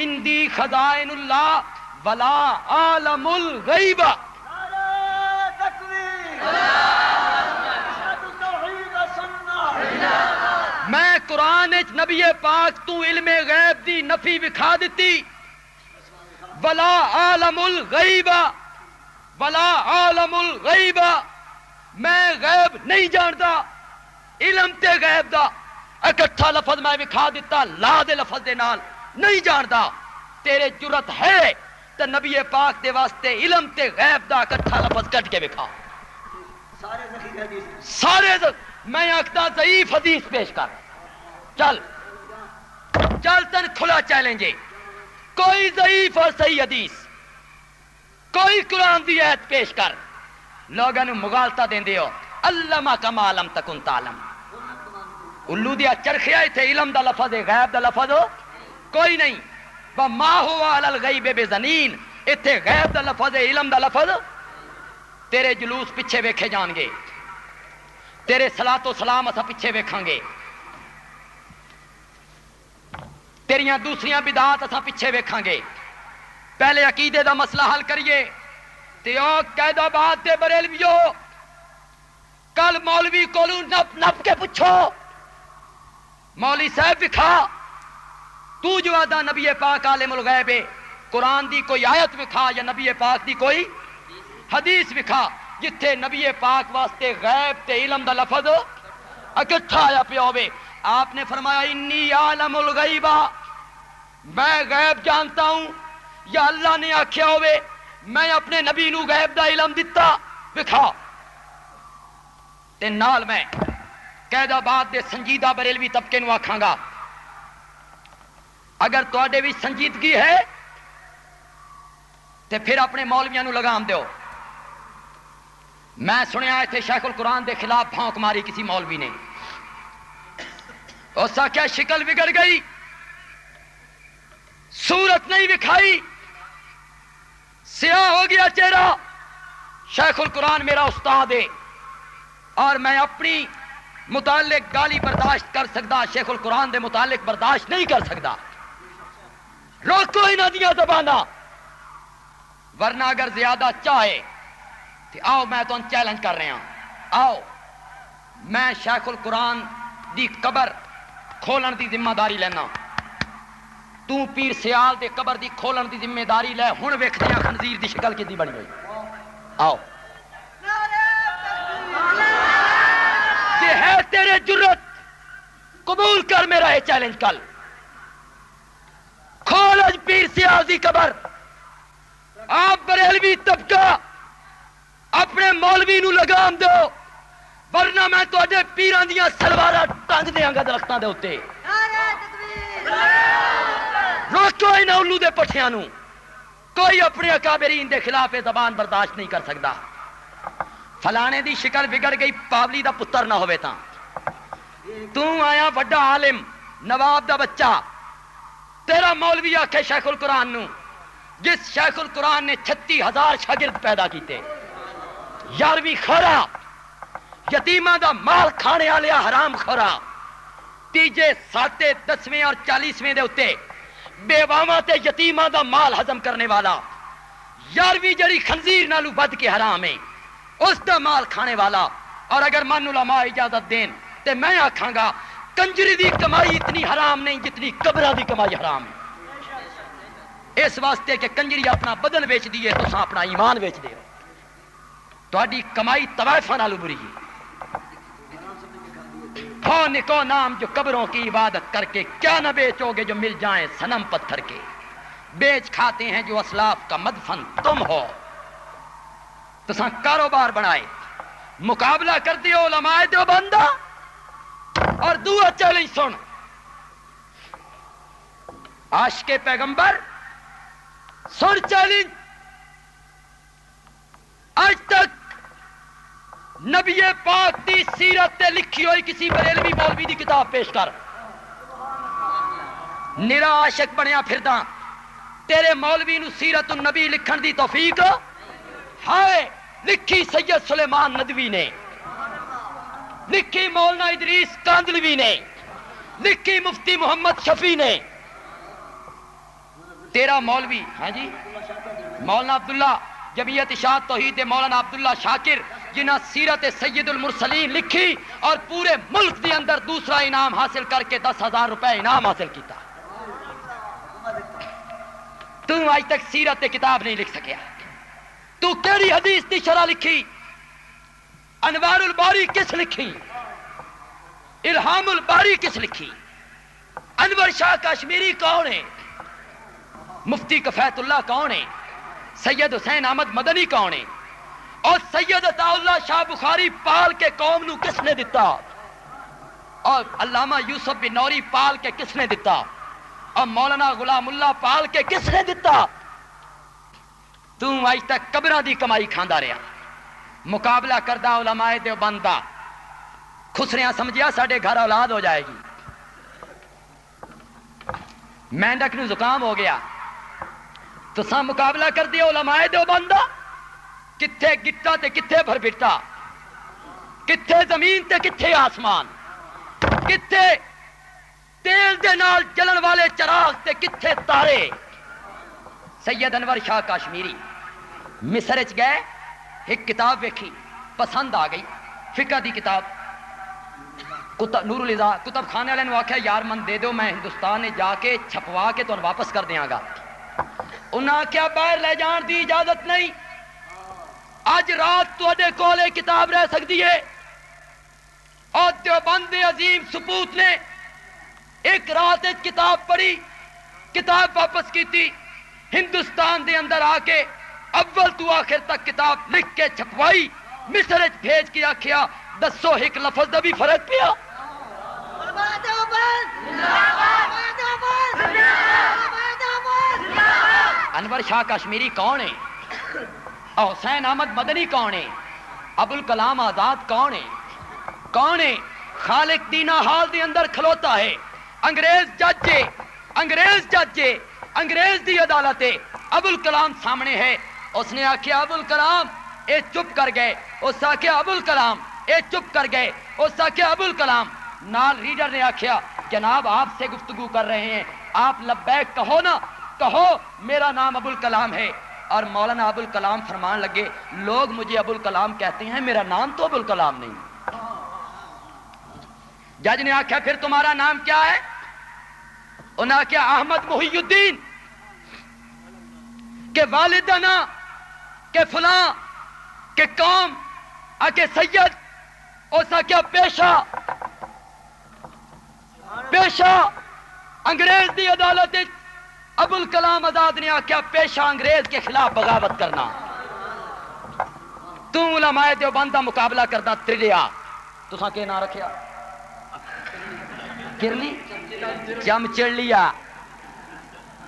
عندی خزائن اللہ ولا عالم الغیب۔ نعرہ تکبیر، اشہد توحید و سنت۔ میں قرآن نبی پاک تو علم غیب دی نفی وکھا دیتی، ولا عالم الغیب، ولا عالم الغیب، میں غیب نہیں جانتا، علم تے غیب دا اکٹھا لفظ میں وکھا دیتا، لا دے لفظ دے نال نہیں جانتا۔ تیرے جرت ہے تے نبی پاک دے واسطے علم تے غیب دا اکٹھا لفظ کٹ کے وکھا، سارے ذخیرے حدیث، سارے میں آکھتا ضعیف حدیث پیش کر، چل چل تن کھلا چیلنج ہے، کوئی ضعیف اور صحیح حدیث، کوئی قرآن دی آیت پیش کر، لوگاں نوں مغالطہ دیندے ہو، علمہ کما لم تکن تعلم، الو دیا چرخیا اتنے علم دا لفظ ہے، غیب دا لفظ کوئی نہیں، وما هو علی الغیب بضنین، اتنے غیب دا لفظ ہے، علم دا لفظ۔ تیرے جلوس پیچھے ویکھے جان گے، تیرے صلاۃ و سلام اسا پیچھے ویکھاں گے، تیریاں دوسریاں بدعات اسا پیچھے ویکھاں گے، پہلے عقیدے دا مسئلہ حل کریے۔ تے او قید آباد دے بریلویو، کل مولوی کولو نپ نپ کے پوچھو، مولوی صاحب وکھا، تو جو آدھا نبی پاک عالم الغیب ہے، قرآن دی کوئی آیت وکھا یا نبی پاک دی کوئی حدیث وکھا جتھے نبی پاک واسطے غیب تے علم دا لفظ اکٹھا آیا پیا ہوئے۔ آپ نے فرمایا انی عالم الغیب، میں غیب جانتا ہوں، یا اللہ نے آکھیا ہوئے میں اپنے نبی نو غیب دا علم دتا، وکھا۔ تے نال میں قید آباد دے سنجیدہ بریلوی طبقے نو آکھاں گا، اگر تواڈے بھی سنجیدگی ہے تے پھر اپنے مولویاں نو لگام دیو۔ میں سنیا اتنے شیخ القرآن دے خلاف بھونک ماری کسی مولوی نے، اس آخیا شکل بگڑ گئی، صورت نہیں دکھائی، سیاہ ہو گیا چہرہ۔ شیخ القرآن میرا استاد ہے اور میں اپنی متعلق گالی برداشت کر سکتا، شیخ القرآن دے متعلق برداشت نہیں کر سکتا۔ روکو انہاں دیاں زباناں، ورنہ اگر زیادہ چاہے تو آؤ میں تو چیلنج کر رہا ہوں، آؤ میں شیخ القرآن دی قبر کھولن دی ذمہ داری لینا، تو پیر سیال دے قبر دی کھولن دی ذمہ داری لے، ہن ویکھدے ہاں خنزیر دی شکل کدی بنی ہوئی۔ آؤ یہ ہے تیرے جرت، قبول کر میرا یہ چیلنج، کل کھول اج پیر سیال دی قبر۔ آپ بریلوی طبقہ اپنے مولوی نو لگام دو، ورنہ میں تواڈے پیراں دیاں سلواراں ٹنگ دیاں گا درختاں دے اوتے۔ کوئی نہ الو دے پٹھیاں نو کوئی اپنے اکابرین دے خلاف زبان برداشت نہیں کر سکتا. فلانے دی شکل بگڑ گئی پاولی دا پتر نہ ہوئے تاں تو آیا بڑا عالم نواب دا بچہ تیرا مولوی آکھے شیخ القرآن نو جس شیخ القرآن نے 36,000 شاگرد پیدا کیتے 11ویں خورا یتیماں دا مال کھانے والیا حرام خورا تیجے 7 10ویں اور 40ویں دے اتے بیواواں تے یتیماں دا مال ہضم کرنے والا 11ویں جڑی خنزیر نالو بد کے حرام ہے اس دا مال کھانے والا. اور اگر من علماء اجازت دین تے میں آکھاں گا کنجری دی کمائی اتنی حرام نہیں جتنی قبرہ دی کمائی حرام ہے. اس واسطے کہ کنجری اپنا بدن بیچ دیے تو اپنا ایمان بیچ دے تہاڈی کمائی طوائفاں نالو بری ہے. ہو نکو نام جو قبروں کی عبادت کر کے کیا نہ بیچو گے جو مل جائیں صنم پتھر کے. بیچ کھاتے ہیں جو اسلاف کا مدفن تم ہو. تو کاروبار بنائے مقابلہ کر دیو علماء دیوبند اور دعا چیلنج سن عاشق پیغمبر سن چیلنج. آج تک نبی پاک دی سیرت تے لکھی ہوئی کسی بریلوی مولوی دی کتاب پیش کر. نرا عاشق بنیا پھردا تیرے مولوی نو سیرت النبی لکھن دی توفیق ہائے. لکھی سید سلیمان ندوی نے لکھی مولانا ادریس کاندلوی نے لکھی مفتی محمد شفیع نے. تیرا مولوی ہاں جی مولانا عبداللہ جمعیت اشاعت توحید مولانا عبداللہ شاکر جنہاں سیرت سید المرسلین لکھی اور پورے ملک دے اندر دوسرا انعام حاصل کر کے 10,000 روپے انعام حاصل کیتا. تو آج تک سیرت تے کتاب نہیں لکھ سکیا. تو کیڑی حدیث دی شرح لکھی؟ انوار الباری کس لکھی؟ الہام الباری کس لکھی؟ انور شاہ کشمیری کون ہے؟ مفتی کفایت اللہ کون ہے؟ سید حسین احمد مدنی کون ہے؟ اور سید عطا اللہ شاہ بخاری پال کے قوم نو کس نے دیتا؟ اور علامہ یوسف بن نوری پال کے کس نے دیتا؟ اور مولانا غلام اللہ پال کے کس نے دیتا؟ تو آج تک قبرہ دی کمائی کھاندا رہا. مقابلہ کردہ علماء دیوبند دا خسریاں سمجھیا ساڈے گھر اولاد ہو جائے گی. مینڈک نو زکام ہو گیا تو سا مقابلہ کر دیا علماء دیوبند دا. کتھے گٹا تے کتھے بھر بٹا کتھے زمین تے کتھے آسمان کتھے تیل دے نال جلن والے چراغ تے کتھے تارے. سید انور شاہ کشمیری مصر وچ گئے ایک کتاب ویکھی پسند آ گئی فقہ دی کتاب نور الازا کتب خانے والے نے آخیا یار من دے دو میں ہندوستان جا کے چھپوا کے تو واپس کر دیاں گا. انہاں آخیا باہر لے جان دی اجازت نہیں اج رات تواڈے کول کتاب رہ سکتی ہے. اور دیوبند عظیم سپوت نے ایک رات کتاب پڑھی کتاب واپس کیتی ہندوستان دے اندر آ کے اول تو آخر تک کتاب لکھ کے چھپوائی مصر وچ بھیج کے آخیا دسو ایک لفظ دا بھی فرق پیا. انور شاہ کشمیری کون ہے؟ حسین احمد مدنی کون ہے؟ ابوالکلام آزاد کون ہے؟ کون ہے؟ خالق دینا حال دے اندر کھلوتا ہے. انگریز جج ہے انگریز جج ہے انگریز دی عدالت ہے. ابوالکلام سامنے ہے. اس نے آخیا ابوالکلام اے چپ کر گئے. اس آخیا ابوالکلام اے چپ کر گئے. اس آخیا ابوالکلام. نال ریڈر نے آخیا جناب آپ سے گفتگو کر رہے ہیں آپ لبیک کہو نا کہو میرا نام ابوالکلام ہے. اور مولانا ابوالکلام فرمان لگے لوگ مجھے ابوالکلام کہتے ہیں میرا نام تو ابوالکلام نہیں. جج نے آخیا پھر تمہارا نام کیا ہے؟ انہوں نے کہا احمد محی الدین. کہ والدنا کہ فلاں کہ قوم کہ سید. اس نے کیا پیشہ پیشہ انگریز دی عدالت ابوالکلام آزاد نے آخیا پیشہ انگریز کے خلاف بغاوت کرنا. تو علماء دیوبند دا مقابلہ کردا ترلیا تساں کہ نہ رکھیا کرلی جم چڑ لیا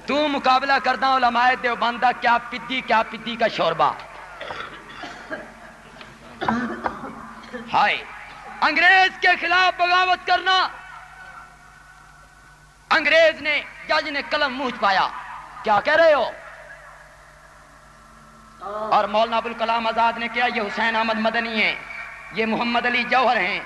تو مقابلہ کردا علماء دیوبند دا کیا پدی کا شوربہ. ہائے انگریز کے خلاف بغاوت کرنا. انگریز نے جج نے قلم منہ پایا کیا کہہ رہے ہو, اور مولانا ابوالکلام آزاد نے کیا یہ حسین احمد مدنی ہیں, یہ محمد علی جوہر ہیں,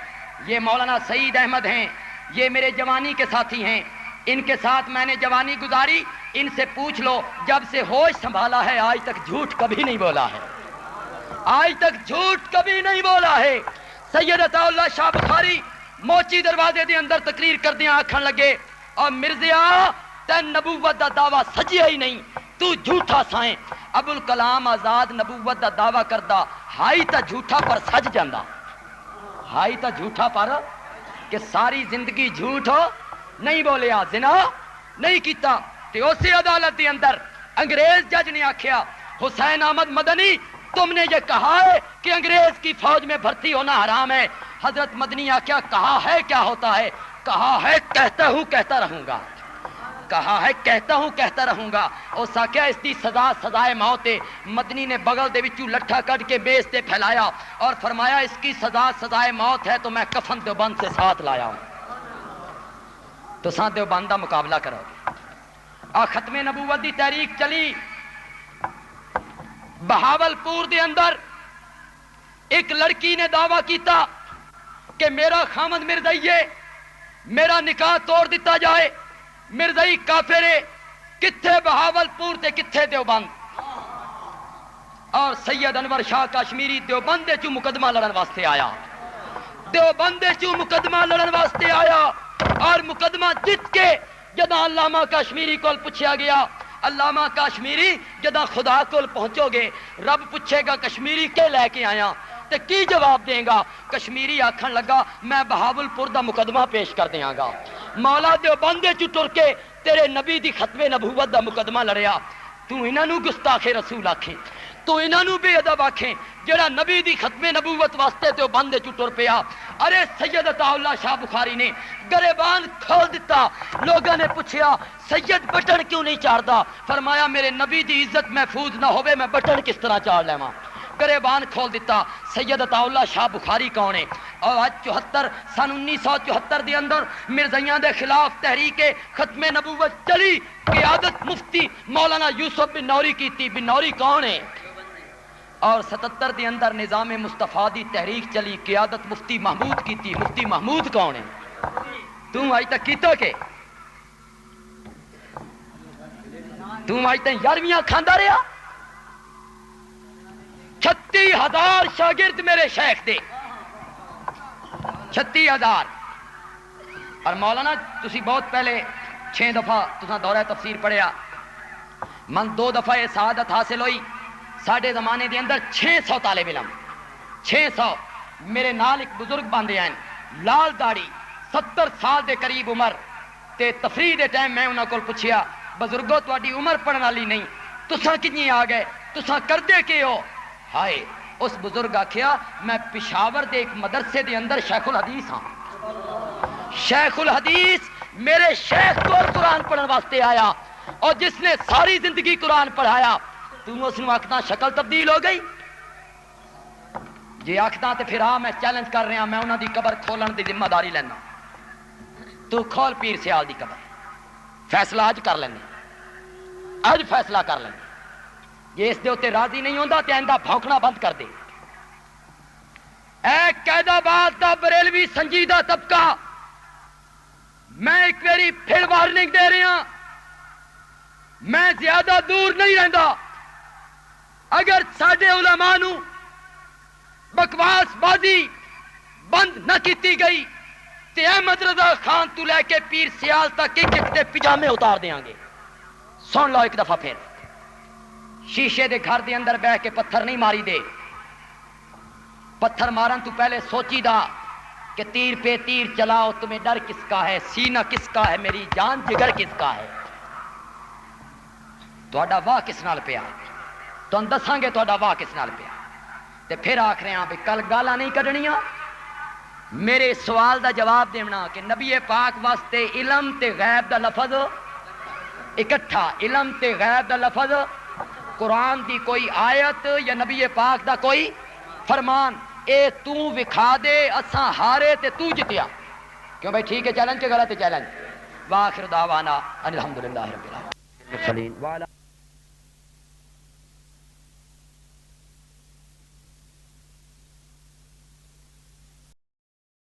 یہ مولانا سعید احمد ہیں, یہ میرے جوانی کے ساتھی ہیں, ان کے ساتھ میں نے جوانی گزاری, ان سے پوچھ لو جب سے ہوش سنبھالا ہے آج تک جھوٹ کبھی نہیں بولا ہے, آج تک جھوٹ کبھی نہیں بولا ہے. سید عطا اللہ شاہ بخاری موچی دروازے دے اندر تقریر کردیاں آکھن لگے اور مرزیا تے نبوت دا دعویٰ سجیا ہی نہیں, تو جھوٹا سائیں. ابوالکلام آزاد نبوت دا دعویٰ کردا ہائی تا جھوٹا پر سج جاندا, ہائی تا جھوٹا پر کہ ساری زندگی جھوٹ ہو نہیں بولیا, زنا نہیں کیتا. تے اسی عدالت دے اندر انگریز جج نے آکھیا حسین احمد مدنی تم نے یہ کہا ہے کہ انگریز کی فوج میں بھرتی ہونا حرام ہے. حضرت مدنی آکھیا کہا ہے کیا ہوتا ہے, کہا ہے کہتا ہوں کہتا رہوں گا, کہا ہے کہتا ہوں کہتا رہوں گا. اس آکھیا اس دی سزا سزائے موت ہے. مدنی نے بغل دے وچوں لٹھا کڈ کے میز تے پھیلایا اور فرمایا اس کی سزا سزائے موت ہے تو میں کفن دیوبند سے ساتھ لایا ہوں, تو ساتھ دیوبند دا مقابلہ کرو. اور ختم نبوت دی تحریک چلی. بہاولپور دے اندر ایک لڑکی نے دعویٰ کیتا کہ میرا خامد مرزائی ہے, میرا نکاح توڑ دیتا جائے, مرزائی کافر ہے. کتھے بہاولپور تے کتھے دیوبند. اور سید انور شاہ کشمیری دیوبند چوں مقدمہ لڑن واسطے آیا, دیوبند چوں مقدمہ لڑن واسطے آیا اور مقدمہ جت کے جداں علامہ کشمیری کول پوچھا گیا, علامہ کشمیری جداں خدا کول پہنچو گے رب پوچھے گا کشمیری کے لے کے آیا تے کی جواب دیں گا. کشمیری آکھن لگا میں بہاولپور دا مقدمہ پیش کر دیاں گا. مولا دیوبند چ ٹر کے تیرے نبی دی ختم نبوت دا مقدمہ لڑیا. تو انہاں نو گستاخ رسول آکھیں, تو انہاں نو بے ادب آکھیں جڑا نبی دی ختم نبوت واسطے دیوبند چ ٹر پیا. ارے سید عطا اللہ شاہ بخاری نے گریبان کھول دیتا. لوگوں نے پوچھا سید بٹن کیوں نہیں چاڑدا, فرمایا میرے نبی دی عزت محفوظ نہ ہوئے میں بٹن کس طرح چاڑ لیواں. گریبان کھول دیتا. سید عطا اللہ شاہ بخاری کون ہے؟ اور آج 1974 دے اندر مرزائیاں دے خلاف تحریک ختم نبوت چلی. قیادت مفتی مولانا یوسف بن نوری کی تھی. بن نوری کون ہے؟ اور 77 دے اندر نظام مصطفیٰ دی تحریک چلی. قیادت مفتی محمود کی تھی. مفتی محمود کون ہے؟ تم آج تک کیتا کہ تم آج تک 11ویں کھاندا رہا. 36,000 شاگرد میرے شیخ دے, 36,000. اور مولانا تسی بہت پہلے 6 دفعہ تساں دورہ تفسیر پڑھیا, من 2 دفعہ یہ سعادت حاصل ہوئی. ساڈے زمانے دے اندر 600 طالب علم, 600. میرے نال ایک بزرگ باندھے ہیں لال داڑھی, 70 سال دے قریب عمر. تے تفریح دے ٹائم میں انہاں کول پوچھیا بزرگو تہاڈی عمر پڑھن والی نہیں, تساں کتنی آ گئے, تساں کردے کی ہو؟ ہائے اس بزرگ آکھیا میں پشاور دے ایک مدرسے دے اندر شیخ الحدیث ہاں. شیخ الحدیث میرے شیخ کو قرآن پڑھن واسطے آیا اور جس نے ساری زندگی قرآن پڑھایا. تم اس نو آکھدا شکل تبدیل ہو گئی. جی آکھدا تے پھر میں چیلنج کر رہا, میں انہاں دی قبر کھولن دی ذمہ داری لینا. تو کھول پیر سیال دی قبر, فیصلہ اج کر لینے, اج فیصلہ کر لینے. جی اس دے اوتے راضی نہیں ہوندا تے آئندہ بھونکنا بند کر دے. اے قید آباد دا بریلوی سنجیدہ طبقہ, میں ایک باری پھر وارننگ دے رہا, میں زیادہ دور نہیں رہندا. اگر ساڈے علماء نو بکواس بازی بند نہ کیتی گئی تے احمد رضا خان تو لے کے پیر سیال تک ایک ایک تے پجامے اتار دیاں گے. سن لو ایک دفعہ پھر, شیشے دے گھر دے اندر بہ کے پتھر نہیں ماری دے. پتھر مارن تو پہلے سوچی دا کہ تیر پہ تیر چلاؤ, تمہیں ڈر کس کا ہے, سینہ کس کا ہے, میری جان جگر کس کا ہے, تہاڈا واہ کس نال پیا, تم دساں گے تہاڈا واہ کس نال پیا. تے پھر آکھ رہے ہیں بھی کل گالاں نہیں کڈنیاں. میرے سوال دا جواب دینا کہ نبی پاک واسطے علم تے غیب دا لفظ اکٹھا علم تے غیب دا لفظ، قرآن دی کوئی آیت یا نبی پاک دا کوئی فرمان، اے تو وکھا دے اساں ہارے تے تو جتیا. کیوں بھائی ٹھیک ہے چیلنج کے غلط ہے چیلنج. واخر دعوانا ان الحمدللہ رب العالمین.